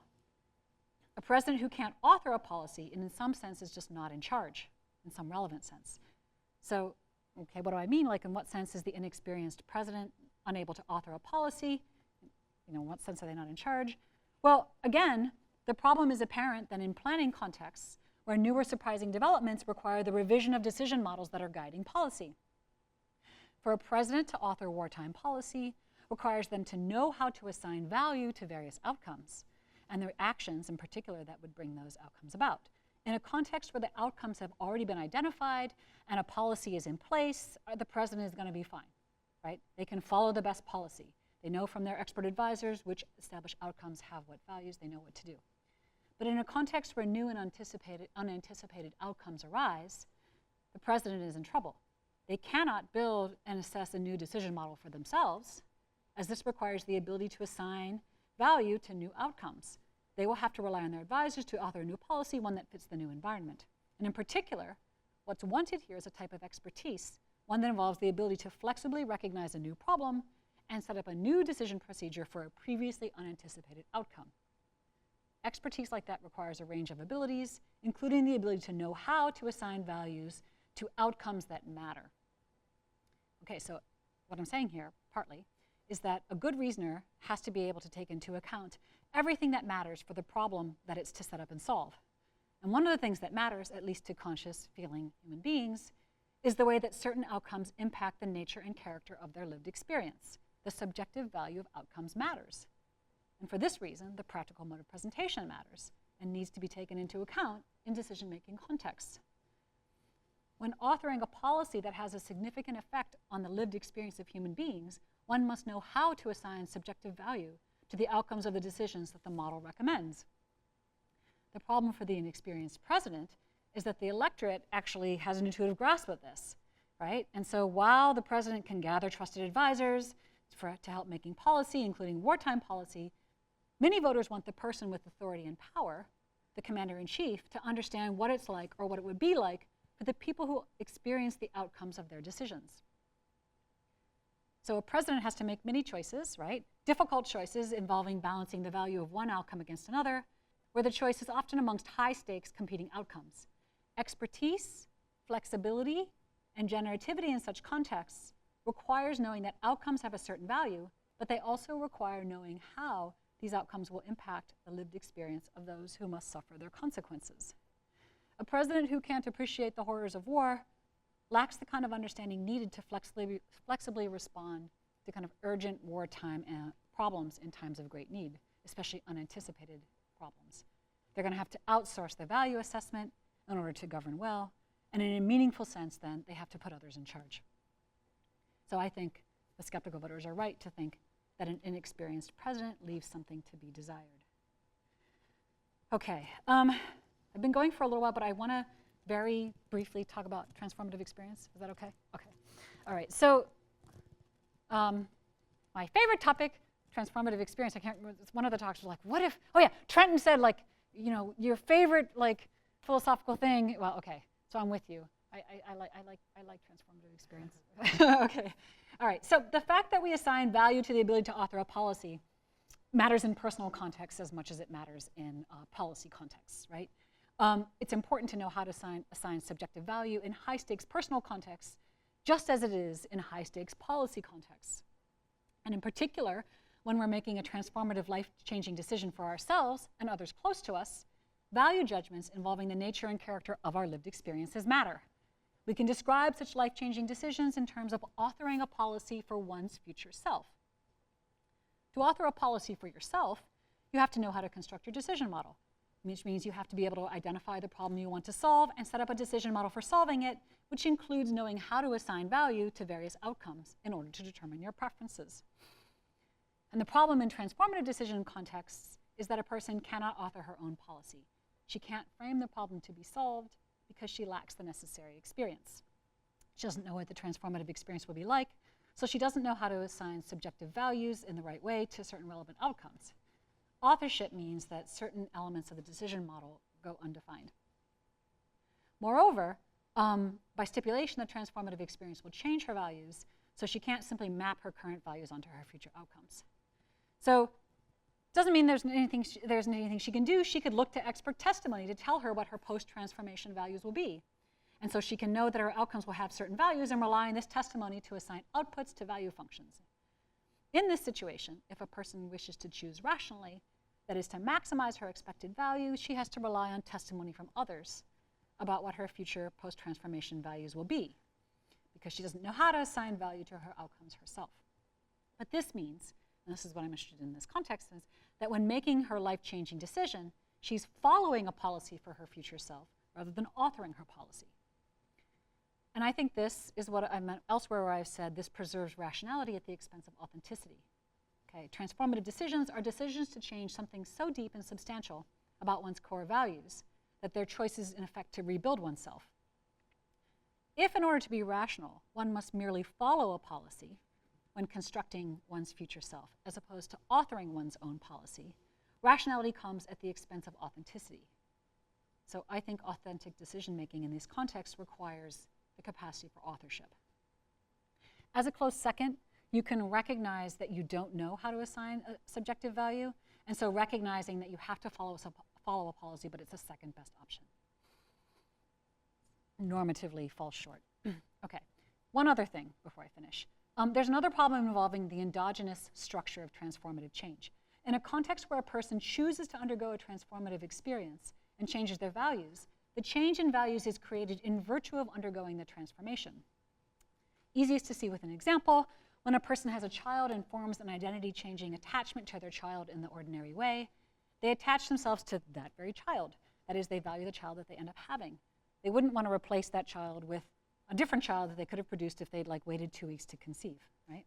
A president who can't author a policy, in some sense, is just not in charge, in some relevant sense. So, okay, what do I mean? Like, in what sense is the inexperienced president unable to author a policy? You know, in what sense are they not in charge? Well, again, the problem is apparent then in planning contexts where new or surprising developments require the revision of decision models that are guiding policy. For a president to author wartime policy requires them to know how to assign value to various outcomes and their actions in particular that would bring those outcomes about. In a context where the outcomes have already been identified and a policy is in place, the president is going to be fine, right? They can follow the best policy. They know from their expert advisors which established outcomes have what values, they know what to do. But in a context where new and unanticipated outcomes arise, the president is in trouble. They cannot build and assess a new decision model for themselves, as this requires the ability to assign value to new outcomes. They will have to rely on their advisors to author a new policy, one that fits the new environment. And in particular, what's wanted here is a type of expertise, one that involves the ability to flexibly recognize a new problem and set up a new decision procedure for a previously unanticipated outcome. Expertise like that requires a range of abilities, including the ability to know how to assign values to outcomes that matter. Okay, so what I'm saying here, partly, is that a good reasoner has to be able to take into account everything that matters for the problem that it's to set up and solve. And one of the things that matters, at least to conscious, feeling human beings, is the way that certain outcomes impact the nature and character of their lived experience. The subjective value of outcomes matters. And for this reason, the practical mode of presentation matters and needs to be taken into account in decision-making contexts. When authoring a policy that has a significant effect on the lived experience of human beings, one must know how to assign subjective value to the outcomes of the decisions that the model recommends. The problem for the inexperienced president is that the electorate actually has an intuitive grasp of this, right? And so while the president can gather trusted advisors to help making policy, including wartime policy, many voters want the person with authority and power, the commander-in-chief, to understand what it's like or what it would be like for the people who experience the outcomes of their decisions. So a president has to make many choices, right? Difficult choices involving balancing the value of one outcome against another, where the choice is often amongst high-stakes competing outcomes. Expertise, flexibility, and generativity in such contexts requires knowing that outcomes have a certain value, but they also require knowing how these outcomes will impact the lived experience of those who must suffer their consequences. A president who can't appreciate the horrors of war lacks the kind of understanding needed to flexibly respond to kind of urgent wartime problems in times of great need, especially unanticipated problems. They're going to have to outsource their value assessment in order to govern well, and in a meaningful sense, then, they have to put others in charge. So I think the skeptical voters are right to think that an inexperienced president leaves something to be desired. Okay, I've been going for a little while, but I want to very briefly talk about transformative experience. Is that okay? Okay. All right, so my favorite topic, transformative experience. I can't remember, one of the talks was like, what if, oh yeah, Trenton said like, you know, your favorite like philosophical thing. Well, okay, so I'm with you. I like transformative experience. Okay, all right, so the fact that we assign value to the ability to author a policy matters in personal contexts as much as it matters in policy contexts, right? It's important to know how to assign subjective value in high-stakes personal contexts, just as it is in high-stakes policy contexts. And in particular, when we're making a transformative, life-changing decision for ourselves and others close to us, value judgments involving the nature and character of our lived experiences matter. We can describe such life-changing decisions in terms of authoring a policy for one's future self. To author a policy for yourself, you have to know how to construct your decision model, which means you have to be able to identify the problem you want to solve and set up a decision model for solving it, which includes knowing how to assign value to various outcomes in order to determine your preferences. And the problem in transformative decision contexts is that a person cannot author her own policy. She can't frame the problem to be solved because she lacks the necessary experience. She doesn't know what the transformative experience will be like, so she doesn't know how to assign subjective values in the right way to certain relevant outcomes. Authorship means that certain elements of the decision model go undefined. Moreover, by stipulation, the transformative experience will change her values, so she can't simply map her current values onto her future outcomes. So it doesn't mean there's anything she can do. She could look to expert testimony to tell her what her post-transformation values will be. And so she can know that her outcomes will have certain values and rely on this testimony to assign outputs to value functions. In this situation, if a person wishes to choose rationally, that is to maximize her expected value, she has to rely on testimony from others about what her future post-transformation values will be, because she doesn't know how to assign value to her outcomes herself. But this means, and this is what I'm interested in this context, is that when making her life-changing decision, she's following a policy for her future self rather than authoring her policy. And I think this is what I meant elsewhere where I've said this preserves rationality at the expense of authenticity. Okay, transformative decisions are decisions to change something so deep and substantial about one's core values that their choice is in effect to rebuild oneself. If in order to be rational, one must merely follow a policy when constructing one's future self, as opposed to authoring one's own policy, rationality comes at the expense of authenticity. So I think authentic decision-making in these contexts requires the capacity for authorship. As a close second, you can recognize that you don't know how to assign a subjective value, and so recognizing that you have to follow a policy, but it's a second best option. Normatively falls short. Okay, one other thing before I finish. There's another problem involving the endogenous structure of transformative change. In a context where a person chooses to undergo a transformative experience and changes their values, the change in values is created in virtue of undergoing the transformation. Easiest to see with an example, when a person has a child and forms an identity-changing attachment to their child in the ordinary way, they attach themselves to that very child. That is, they value the child that they end up having. They wouldn't want to replace that child with a different child that they could have produced if they'd waited 2 weeks to conceive, right?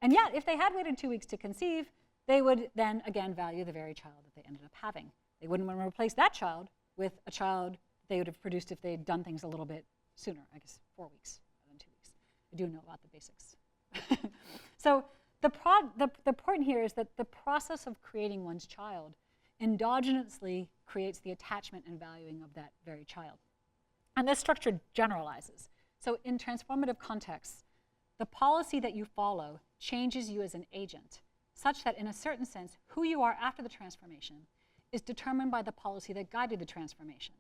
And yet, if they had waited 2 weeks to conceive, they would then again value the very child that they ended up having. They wouldn't want to replace that child with a child they would have produced if they'd done things a little bit sooner, I guess 4 weeks rather than 2 weeks. I do know about the basics. So the point here is that the process of creating one's child endogenously creates the attachment and valuing of that very child. And this structure generalizes. So in transformative contexts, the policy that you follow changes you as an agent, such that in a certain sense, who you are after the transformation is determined by the policy that guided the transformation.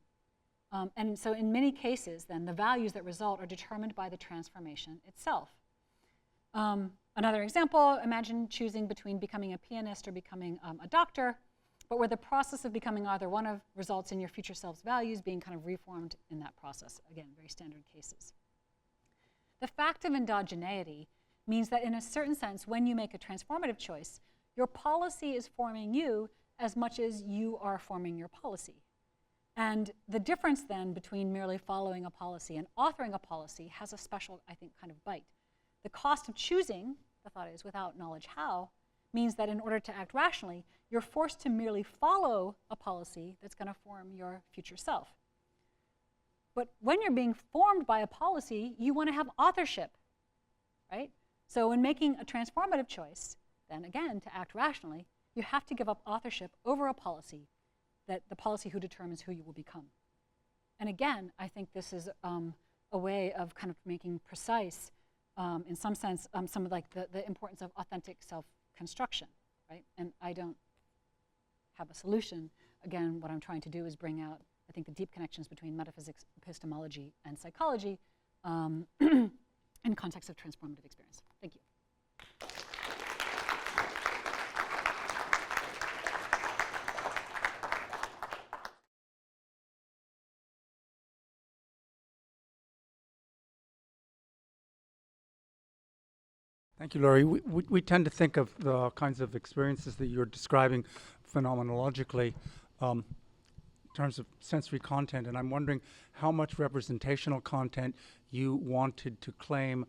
And so in many cases, then, the values that result are determined by the transformation itself. Another example, imagine choosing between becoming a pianist or becoming a doctor, but where the process of becoming either one of results in your future self's values being kind of reformed in that process. Again, very standard cases. The fact of endogeneity means that in a certain sense, when you make a transformative choice, your policy is forming you as much as you are forming your policy. And the difference then between merely following a policy and authoring a policy has a special, I think, kind of bite. The cost of choosing, the thought is, without knowledge how, means that in order to act rationally, you're forced to merely follow a policy that's going to form your future self. But when you're being formed by a policy, you want to have authorship, right? So in making a transformative choice, then again, to act rationally, you have to give up authorship over a policy, that the policy who determines who you will become. And again, I think this is a way of kind of making precise, in some sense, some of the importance of authentic self-construction, right? And I don't have a solution. Again, what I'm trying to do is bring out, I think, the deep connections between metaphysics, epistemology, and psychology in context of transformative experience. Thank you. Thank you, Laurie. We tend to think of the kinds of experiences that you're describing phenomenologically in terms of sensory content, and I'm wondering how much representational content you wanted to claim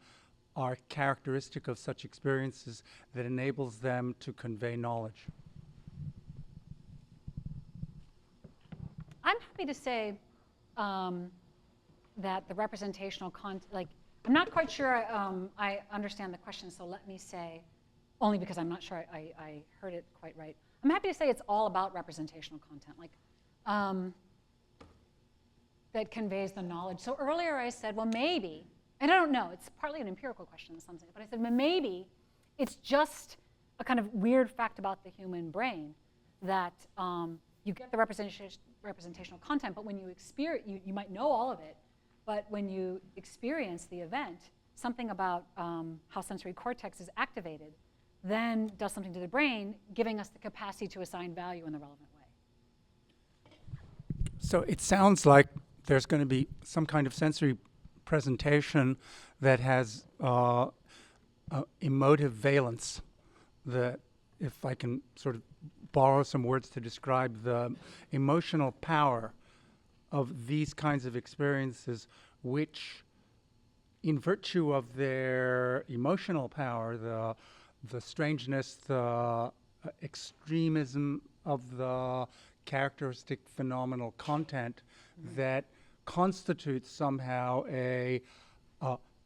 are characteristic of such experiences that enables them to convey knowledge. I'm happy to say that the representational content, I'm not quite sure I understand the question, so let me say, only because I'm not sure I heard it quite right. I'm happy to say it's all about representational content, that conveys the knowledge. So earlier I said, well, maybe, and I don't know, it's partly an empirical question in some sense, but I said, well, maybe it's just a kind of weird fact about the human brain that you get the representational content, but when you experience, you might know all of it, but when you experience the event, something about how sensory cortex is activated then does something to the brain, giving us the capacity to assign value in the relevant way. So it sounds like there's going to be some kind of sensory presentation that has emotive valence, that, if I can sort of borrow some words to describe the emotional power of these kinds of experiences, which, in virtue of their emotional power, the strangeness, the extremism of the characteristic phenomenal content, that constitutes somehow a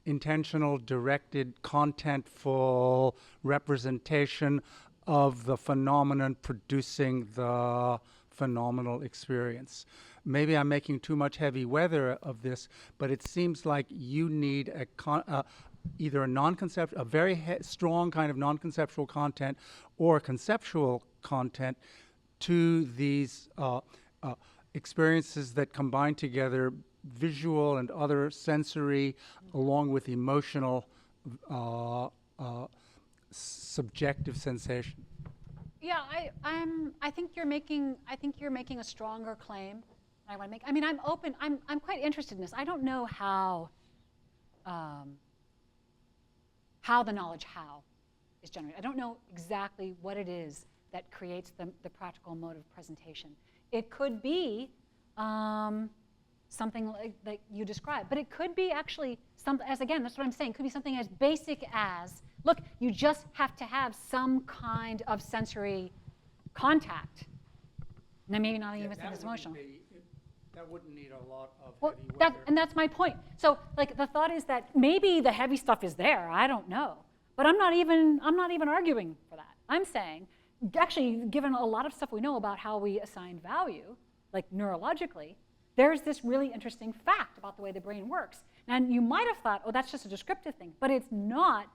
intentional, directed, contentful representation of the phenomenon producing the phenomenal experience. Maybe I'm making too much heavy weather of this, but it seems like you need either a very strong kind of non-conceptual content or conceptual content to these experiences that combine together visual and other sensory along with emotional subjective sensation. Yeah, I think you're making a stronger claim. I want to make. I mean, I'm open. I'm quite interested in this. I don't know how the knowledge how is generated. I don't know exactly what it is that creates the practical mode of presentation. It could be something like you described, but it could be actually something, as again, that's what I'm saying, could be something as basic as, look, you just have to have some kind of sensory contact. Now, maybe not even something that's emotional. That wouldn't need a lot of Well, heavy weather. and that's my point. So, like, the thought is that maybe the heavy stuff is there. I don't know, but I'm not even arguing for that. I'm saying, actually, given a lot of stuff we know about how we assign value, like neurologically, there's this really interesting fact about the way the brain works. And you might have thought, oh, that's just a descriptive thing, but it's not,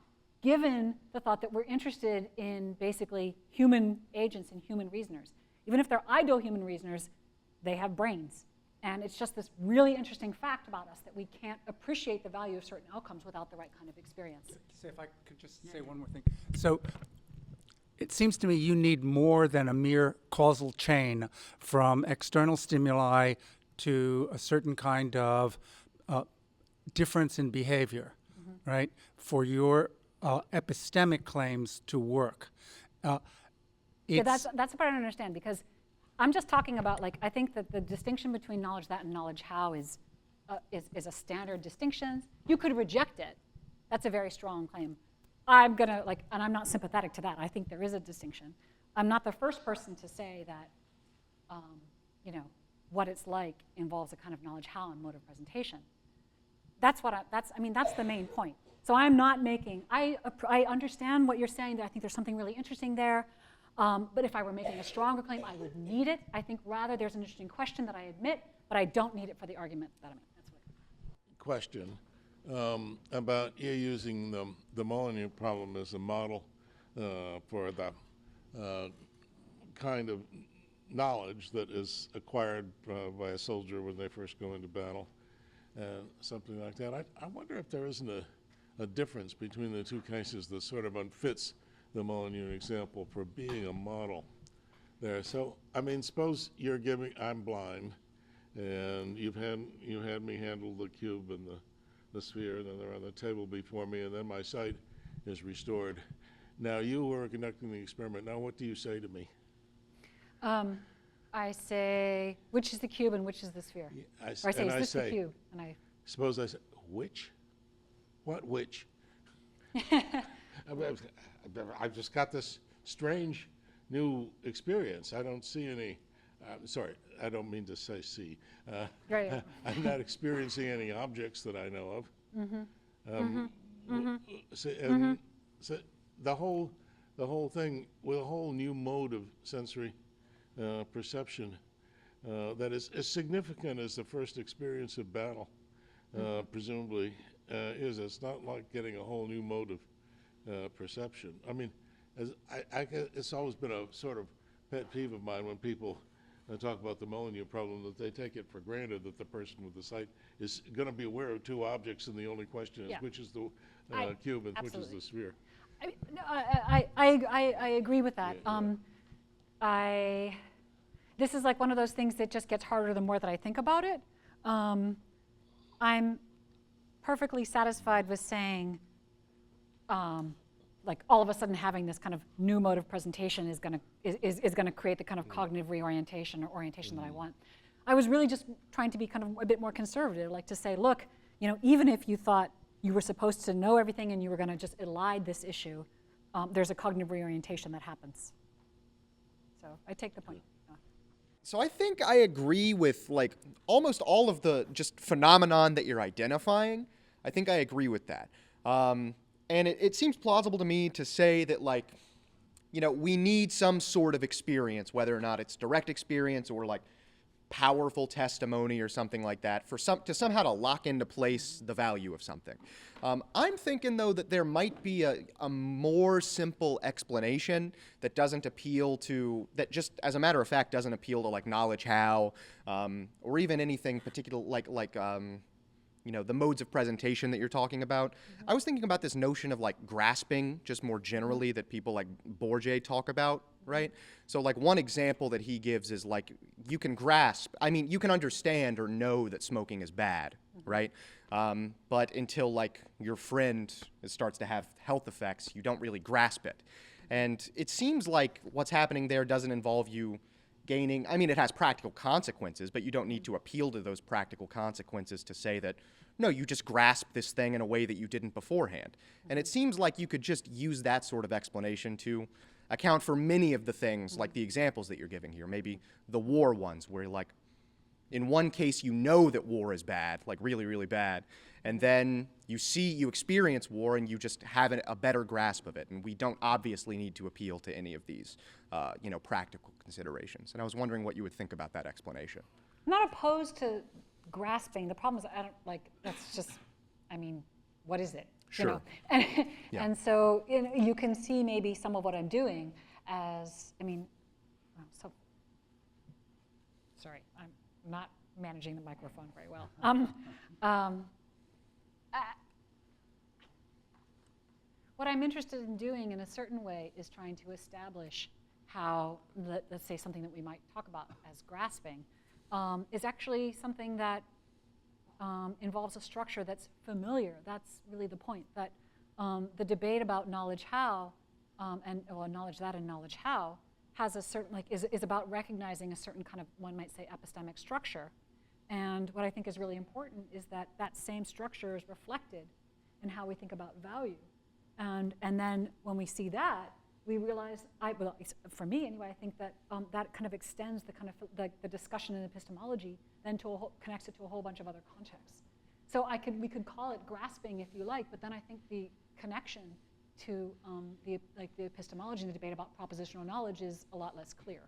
given the thought that we're interested in basically human agents and human reasoners. Even if they're idle-human reasoners, they have brains. And it's just this really interesting fact about us that we can't appreciate the value of certain outcomes without the right kind of experience. Say if I could just say one more thing. So it seems to me you need more than a mere causal chain from external stimuli to a certain kind of difference in behavior, right, for your epistemic claims to work. Yeah, that's the part I don't understand, because I'm just talking about, like, I think that the distinction between knowledge that and knowledge how is a standard distinction. You could reject it. That's a very strong claim. I'm gonna, like, and I'm not sympathetic to that. I think there is a distinction. I'm not the first person to say that, you know, what it's like involves a kind of knowledge how and mode of presentation. That's the main point. So I'm not making, I understand what you're saying, that I think there's something really interesting there. But if I were making a stronger claim, I would need it. I think rather there's an interesting question that I admit, but I don't need it for the argument that I'm in. That's what. Question about you using the Molyneux problem as a model for the kind of knowledge that is acquired by a soldier when they first go into battle, and something like that. I wonder if there isn't a difference between the two cases that sort of unfits the Molyneux example for being a model there. So, I mean, suppose you're giving, I'm blind, and you had me handle the cube and the sphere, and then they're on the table before me, and then my sight is restored. Now, you were conducting the experiment. Now, what do you say to me? I say, which is the cube and which is the sphere? Yeah, Or I say, is this the cube? And I suppose I say, which? What which? I've just got this strange new experience. I don't see any, sorry, I don't mean to say see. Right. I'm not experiencing any objects that I know of. So the whole thing with a whole new mode of sensory perception that is as significant as the first experience of battle, presumably, is. It's not like getting a whole new mode of perception. I mean, it's always been a sort of pet peeve of mine when people talk about the Molyneux problem, that they take it for granted that the person with the sight is going to be aware of two objects, and the only question is which is the cube and which is the sphere. I agree with that. Yeah, This is like one of those things that just gets harder the more that I think about it. I'm perfectly satisfied with saying, like, all of a sudden having this kind of new mode of presentation is going to create the kind of cognitive reorientation or orientation that I want. I was really just trying to be kind of a bit more conservative, like to say, look, you know, even if you thought you were supposed to know everything and you were going to just elide this issue, there's a cognitive reorientation that happens. So I take the point. So I think I agree with, like, almost all of the just phenomenon that you're identifying. I think I agree with that. And it seems plausible to me to say that, like, you know, we need some sort of experience, whether or not it's direct experience or like powerful testimony or something like that, to somehow to lock into place the value of something. I'm thinking, though, that there might be a more simple explanation that doesn't appeal to, that just as a matter of fact doesn't appeal to, like, knowledge how, or even anything particular like the modes of presentation that you're talking about. I was thinking about this notion of like grasping, just more generally, that people like Bourget talk about, right? So like one example that he gives is like you can grasp, you can understand or know that smoking is bad, right? But until like your friend starts to have health effects, you don't really grasp it. And it seems like what's happening there doesn't involve you gaining, it has practical consequences, but you don't need to appeal to those practical consequences to say that, no, you just grasp this thing in a way that you didn't beforehand. And it seems like you could just use that sort of explanation to account for many of the things, like the examples that you're giving here, maybe the war ones, where like, in one case you know that war is bad, like really, really bad, and then you experience war and you just have a better grasp of it. And we don't obviously need to appeal to any of these, practical considerations. And I was wondering what you would think about that explanation. I'm not opposed to grasping. The problem is that's just, what is it? Sure. And, Yeah. and so you can see maybe some of what I'm doing as, sorry, I'm not managing the microphone very well. What I'm interested in doing in a certain way is trying to establish how, let's say something that we might talk about as grasping, is actually something that involves a structure that's familiar. That's really the point, that the debate about knowledge how, knowledge that and knowledge how, has a certain, is about recognizing a certain kind of, one might say, epistemic structure. And what I think is really important is that that same structure is reflected in how we think about value. And then when we see that, we realize, for me anyway, I think that that kind of extends the kind of the discussion in epistemology, then connects it to a whole bunch of other contexts. So we could call it grasping if you like, but then I think the connection to the epistemology and the debate about propositional knowledge is a lot less clear.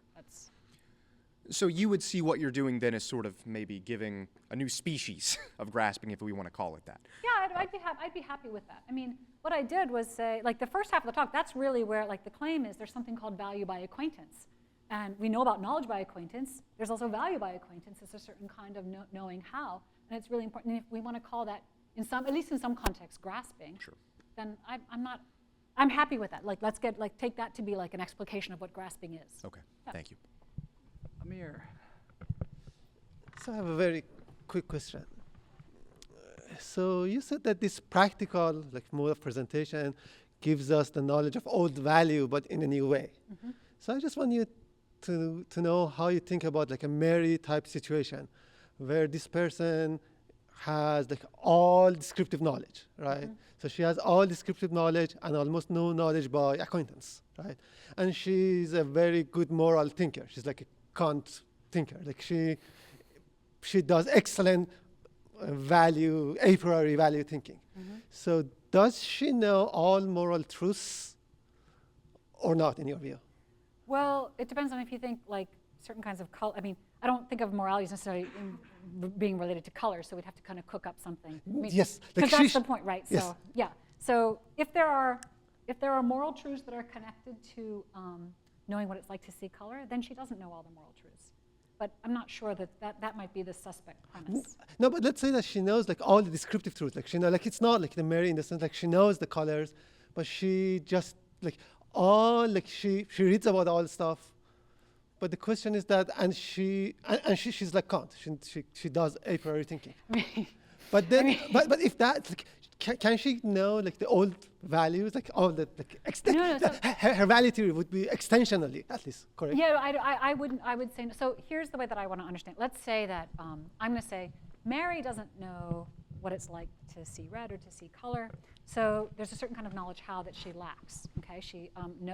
So you would see what you're doing then as sort of maybe giving a new species of grasping, if we want to call it that. Yeah, I'd be happy with that. What I did was say, the first half of the talk, that's really where, the claim is there's something called value by acquaintance. And we know about knowledge by acquaintance. There's also value by acquaintance. It's a certain kind of knowing how. And it's really important. And if we want to call that, at least in some context, grasping, sure, then I'm happy with that. Let's take that to be an explication of what grasping is. Okay, Yeah. Thank you. Amir. So I have a very quick question. So you said that this practical mode of presentation gives us the knowledge of old value, but in a new way. Mm-hmm. So I just want you to know how you think about a Mary type situation, where this person has all descriptive knowledge, right? Mm-hmm. So she has all descriptive knowledge and almost no knowledge by acquaintance, right? And she's a very good moral thinker. She's like a Kant thinker. She does excellent a priori value thinking. Mm-hmm. So does she know all moral truths or not, in your view? Well, it depends on if you think certain kinds of color. I don't think of morality as necessarily being related to color, so we'd have to kind of cook up something. Yes, because that's the point, right? Yes. So yeah. So if there are moral truths that are connected to knowing what it's like to see color, then she doesn't know all the moral truths. But I'm not sure that might be the suspect premise. No, but let's say that she knows all the descriptive truths. She knows, it's not the Mary in the sense she knows the colors, but she just she reads about all stuff. But the question is that, she's like Kant. She does a priori thinking. But then, but if that, can she know the old values, all the No, so her value theory would be extensionally, at least, correct? Yeah, I would say no. So here's the way that I want to understand. Let's say that I'm going to say Mary doesn't know what it's like to see red or to see color. So there's a certain kind of knowledge how that she lacks. Okay, she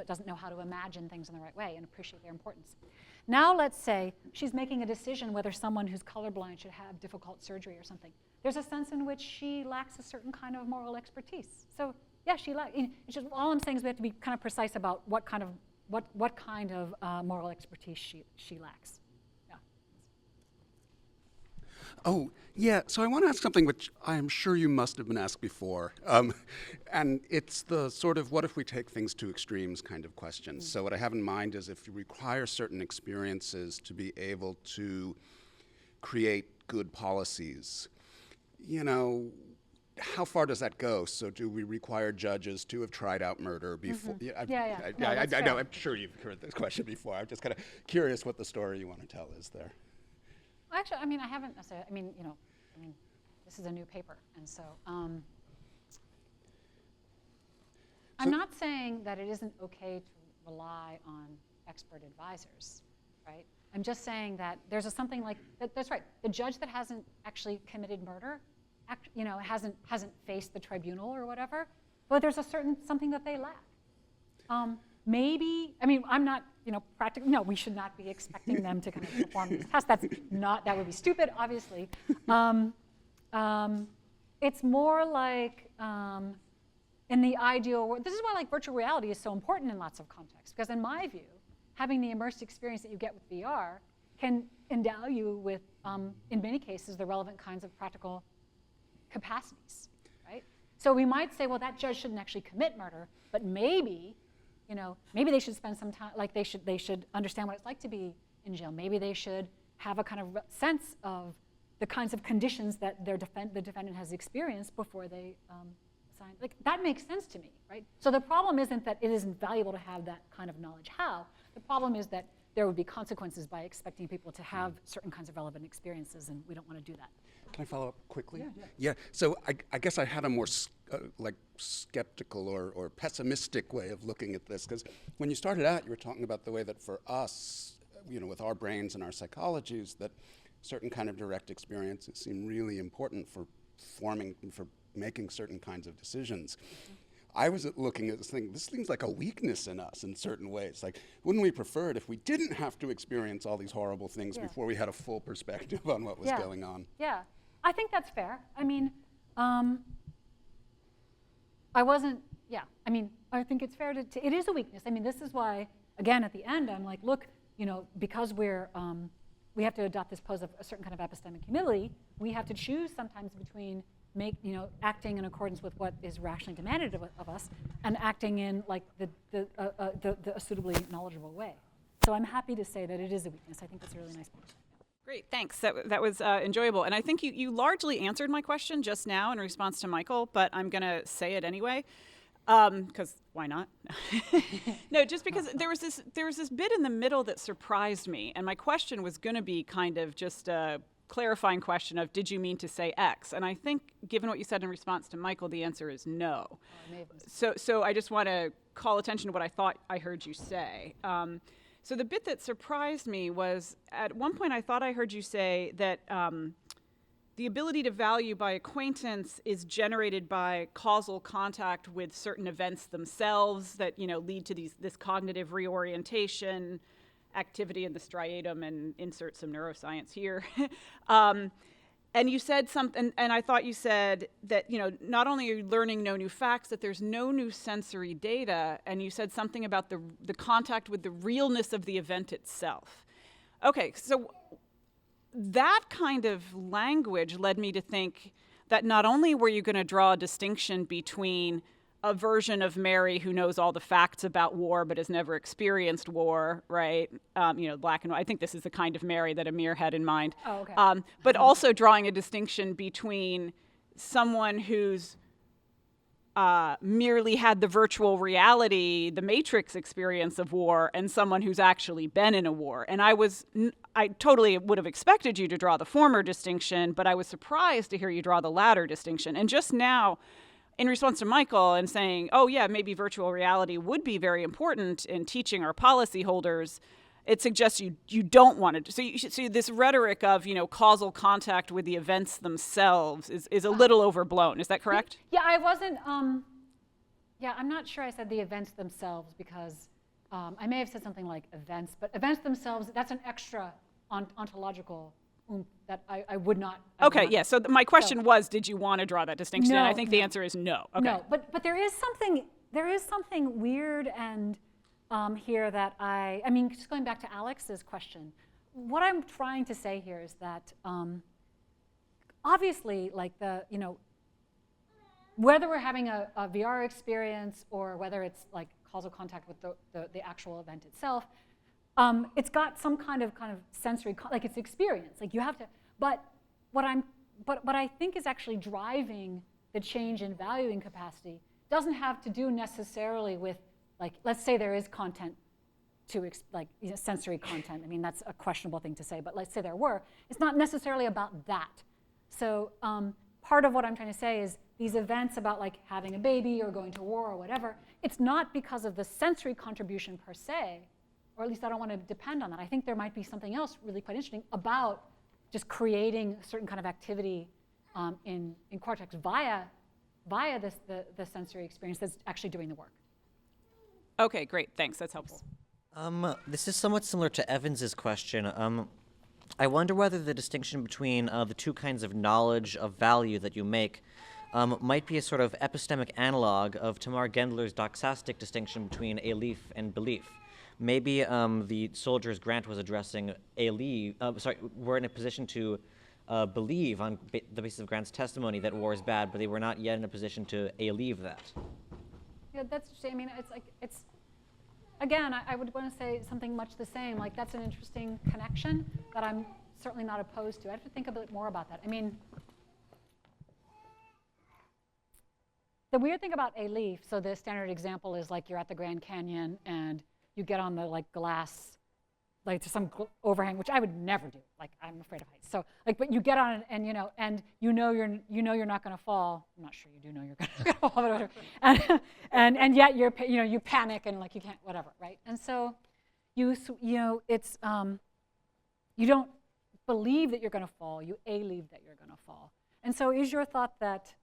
doesn't know how to imagine things in the right way and appreciate their importance. Now let's say she's making a decision whether someone who's colorblind should have difficult surgery or something. There's a sense in which she lacks a certain kind of moral expertise. So yeah, she lacks. It's just all I'm saying is we have to be kind of precise about what kind of moral expertise she lacks. Yeah. Oh, yeah, so I want to ask something which I am sure you must have been asked before. And it's the sort of what if we take things to extremes kind of question. So what I have in mind is if you require certain experiences to be able to create good policies, you know, how far does that go? So do we require judges to have tried out murder before? Yeah, yeah. No, I that's know, fair. I'm sure you've heard this question before. I'm just kind of curious what the story you want to tell is there. Actually, I mean, I haven't necessarily, this is a new paper, and so, I'm not saying that it isn't okay to rely on expert advisors, right? I'm just saying that there's something like, that's right, the judge that hasn't actually committed murder, hasn't faced the tribunal or whatever, but there's something that they lack. Maybe, I'm not, practical. No, we should not be expecting them to kind of perform this test. That would be stupid, obviously. It's more like, in the ideal world, this is why virtual reality is so important in lots of contexts, because in my view, having the immersive experience that you get with VR can endow you with, in many cases, the relevant kinds of practical capacities, right? So we might say, well, that judge shouldn't actually commit murder, but maybe they should spend some time, they should understand what it's like to be in jail. Maybe they should have a kind of sense of the kinds of conditions that the defendant has experienced before they sign. That makes sense to me, right? So the problem isn't that it isn't valuable to have that kind of knowledge how. The problem is that there would be consequences by expecting people to have certain kinds of relevant experiences, and we don't want to do that. Can I follow up quickly? Yeah. So I guess I had a more skeptical or pessimistic way of looking at this, because when you started out, you were talking about the way that for us, with our brains and our psychologies, that certain kind of direct experiences seem really important for making certain kinds of decisions. I was looking at this seems like a weakness in us in certain ways. Wouldn't we prefer it if we didn't have to experience all these horrible things before we had a full perspective on what was going on? Yeah, I think that's fair. I think it's fair it is a weakness. This is why, again, at the end, I'm like, look, because we have to adopt this pose of a certain kind of epistemic humility, we have to choose sometimes between acting in accordance with what is rationally demanded of us, and acting in a suitably knowledgeable way. So I'm happy to say that it is a weakness. I think that's a really nice point. Great, thanks. That was enjoyable. And I think you largely answered my question just now in response to Michael, but I'm going to say it anyway, because why not? No, just because there was this bit in the middle that surprised me, and my question was going to be kind of just a clarifying question of, did you mean to say X? And I think, given what you said in response to Michael, the answer is no. So I just want to call attention to what I thought I heard you say. So the bit that surprised me was, at one point I thought I heard you say that the ability to value by acquaintance is generated by causal contact with certain events themselves that lead to this cognitive reorientation, activity in the striatum, and insert some neuroscience here. And you said something, and I thought you said that, not only are you learning no new facts, that there's no new sensory data, and you said something about the contact with the realness of the event itself. Okay, so that kind of language led me to think that not only were you going to draw a distinction between a version of Mary who knows all the facts about war but has never experienced war, right? Black and white. I think this is the kind of Mary that Amir had in mind. Oh, okay. But also drawing a distinction between someone who's merely had the virtual reality, the Matrix experience of war, and someone who's actually been in a war. And I totally would have expected you to draw the former distinction, but I was surprised to hear you draw the latter distinction. And just now, in response to Michael and saying, oh yeah, maybe virtual reality would be very important in teaching our policyholders, it suggests you don't want to. So this rhetoric of causal contact with the events themselves is a little overblown. Is that correct? Yeah, I wasn't. I'm not sure I said the events themselves, because I may have said something like events, but events themselves, that's an extra ontological that I would not. Okay, yeah. So my question was, did you want to draw that distinction? And I think the answer is no. Okay. No, but there is something weird and here that just going back to Alex's question, what I'm trying to say here is that obviously, whether we're having a VR experience or whether it's causal contact with the actual event itself, it's got some kind of sensory, it's experience. You have to. But what I'm but I think is actually driving the change in valuing capacity doesn't have to do necessarily with, like, let's say there is content to, sensory content. I mean, that's a questionable thing to say, but let's say there were. It's not necessarily about that. So part of what I'm trying to say is these events about like having a baby or going to war or whatever, it's not because of the sensory contribution per se, or at least I don't want to depend on that. I think there might be something else really quite interesting about just creating a certain kind of activity in cortex via the sensory experience that's actually doing the work. Okay, great. Thanks. That's helpful. This is somewhat similar to Evans's question. I wonder whether the distinction between the two kinds of knowledge of value that you make might be a sort of epistemic analog of Tamar Gendler's doxastic distinction between alief and belief. Maybe the soldiers Grant was addressing were in a position to believe on the basis of Grant's testimony that war is bad, but they were not yet in a position to alieve that. Yeah, that's interesting. I mean, it's again, I would want to say something much the same. Like, that's an interesting connection that I'm certainly not opposed to. I have to think a bit more about that. I mean, the weird thing about a leaf, so the standard example is like you're at the Grand Canyon and you get on the like glass, like to some overhang, which I would never do. Like, I'm afraid of heights. So like, but you get on it and you know you're not going to fall. I'm not sure you do know you're going to fall, but whatever. And yet you panic and like you can't, whatever, right? And so it's you don't believe that you're going to fall. You alieve that you're going to fall. And so is your thought that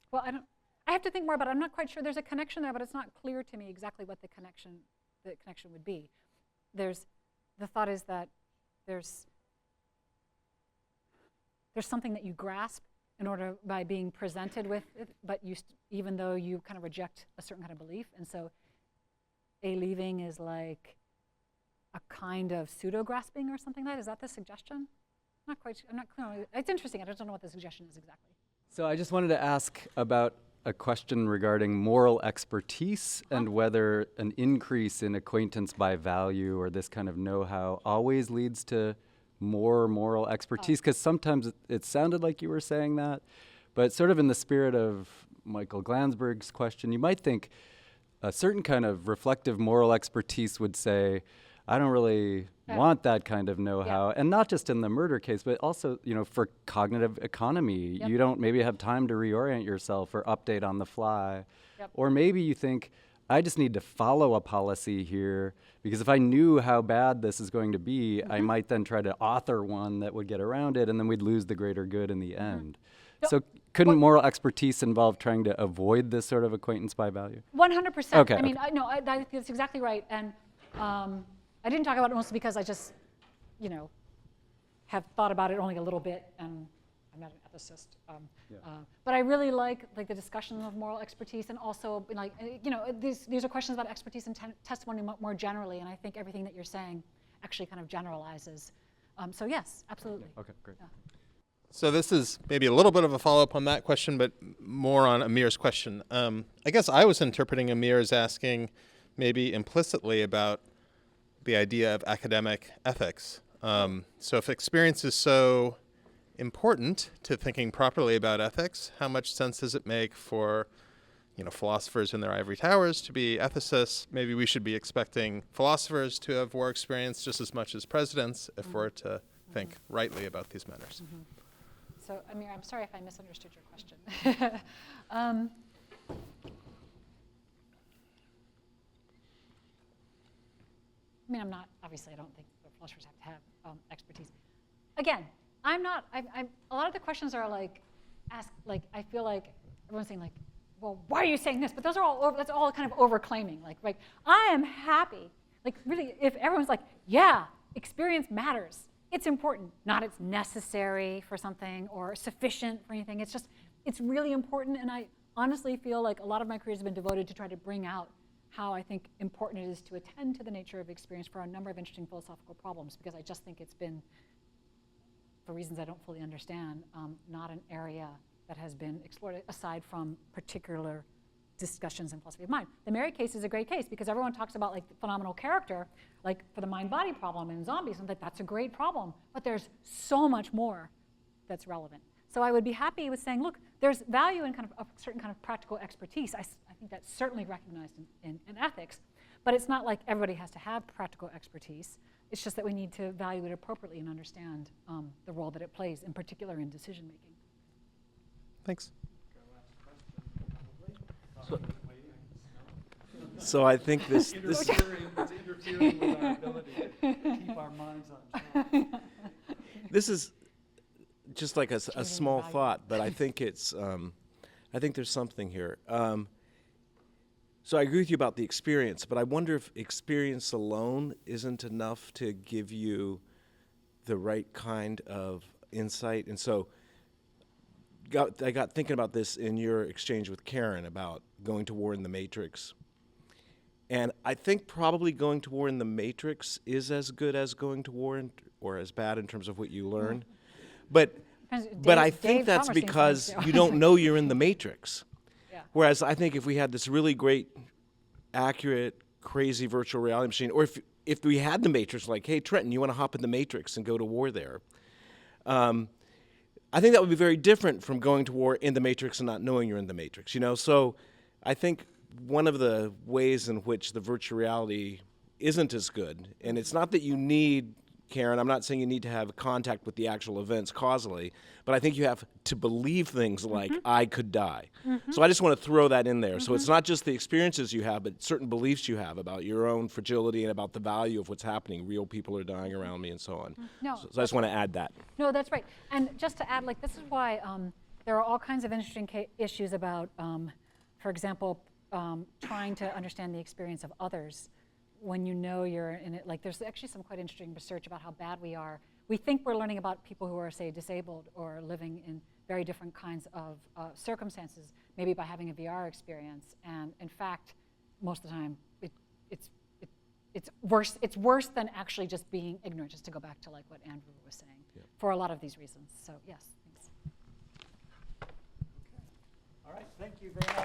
well, I have to think more about it. I'm not quite sure. There's a connection there, but it's not clear to me exactly what the connection would be. The thought is that there's something that you grasp in order by being presented with it, but even though you kind of reject a certain kind of belief, and so alieving is like a kind of pseudo-grasping or something like that. Is that the suggestion? I'm not clear. It's interesting. I just don't know what the suggestion is exactly. So I just wanted to ask about a question regarding moral expertise and whether an increase in acquaintance by value or this kind of know-how always leads to more moral expertise, because sometimes it sounded like you were saying that, but sort of in the spirit of Michael Glansberg's question, you might think a certain kind of reflective moral expertise would say, I don't really want that kind of know-how, and not just in the murder case, but also, for cognitive economy. Yep. You don't maybe have time to reorient yourself or update on the fly. Yep. Or maybe you think, I just need to follow a policy here, because if I knew how bad this is going to be, I might then try to author one that would get around it, and then we'd lose the greater good in the end. So couldn't moral expertise involve trying to avoid this sort of acquaintance by value? 100%. Okay, I mean, that's exactly right. And I didn't talk about it mostly because I just, have thought about it only a little bit, and I'm not an ethicist. But I really like the discussion of moral expertise, and also these are questions about expertise and testimony more generally, and I think everything that you're saying actually kind of generalizes. So yes, absolutely. Okay, great. Yeah. So this is maybe a little bit of a follow-up on that question, but more on Amir's question. I guess I was interpreting Amir as asking maybe implicitly about the idea of academic ethics. So if experience is so important to thinking properly about ethics, how much sense does it make for philosophers in their ivory towers to be ethicists? Maybe we should be expecting philosophers to have war experience just as much as presidents if we're to think rightly about these matters. So, Amir, I'm sorry if I misunderstood your question. I mean, obviously, I don't think the philosophers have to have expertise. Again, I'm a lot of the questions are I feel like everyone's saying well, why are you saying this? But that's all kind of overclaiming. I am happy. Really, if everyone's yeah, experience matters. It's important, not it's necessary for something or sufficient for anything. It's really important, and I honestly feel like a lot of my career has been devoted to try to bring out how I think important it is to attend to the nature of experience for a number of interesting philosophical problems, because I just think it's been, for reasons I don't fully understand, not an area that has been explored aside from particular discussions in philosophy of mind. The Mary case is a great case because everyone talks about like phenomenal character, like for the mind-body problem in zombies, and like that's a great problem, but there's so much more that's relevant. So I would be happy with saying, look, there's value in kind of a certain kind of practical expertise. I think that's certainly recognized in ethics, but it's not like everybody has to have practical expertise. It's just that we need to value it appropriately and understand the role that it plays, in particular in decision making. Thanks. So I think this It's interfering with our ability to keep our minds on track. this is just like a small thought, but I think it's I think there's something here. So I agree with you about the experience, but I wonder if experience alone isn't enough to give you the right kind of insight. And so I got thinking about this in your exchange with Karen about going to war in the Matrix. And I think probably going to war in the Matrix is as good as going to war or as bad in terms of what you learn. But I think that's because you don't know you're in the Matrix. Yeah. Whereas I think if we had this really great, accurate, crazy virtual reality machine, or if we had the Matrix, like, hey, Trenton, you want to hop in the Matrix and go to war there, I think that would be very different from going to war in the Matrix and not knowing you're in the Matrix, you know? So I think one of the ways in which the virtual reality isn't as good, and it's not that you need, Karen, I'm not saying you need to have contact with the actual events causally, but I think you have to believe things like, I could die. So I just want to throw that in there. So it's not just the experiences you have, but certain beliefs you have about your own fragility and about the value of what's happening. Real people are dying around me and so on. No, So I just want to add that. No, that's right. And just to add, like, this is why there are all kinds of interesting issues about, for example, trying to understand the experience of others when you know you're in it. Like, there's actually some quite interesting research about how bad we are. We think we're learning about people who are, say, disabled or living in very different kinds of circumstances, maybe by having a VR experience. And in fact, most of the time, it's worse. It's worse than actually just being ignorant. Just to go back to like what Andrew was saying, for a lot of these reasons. So yes, thanks. All right, thank you very much.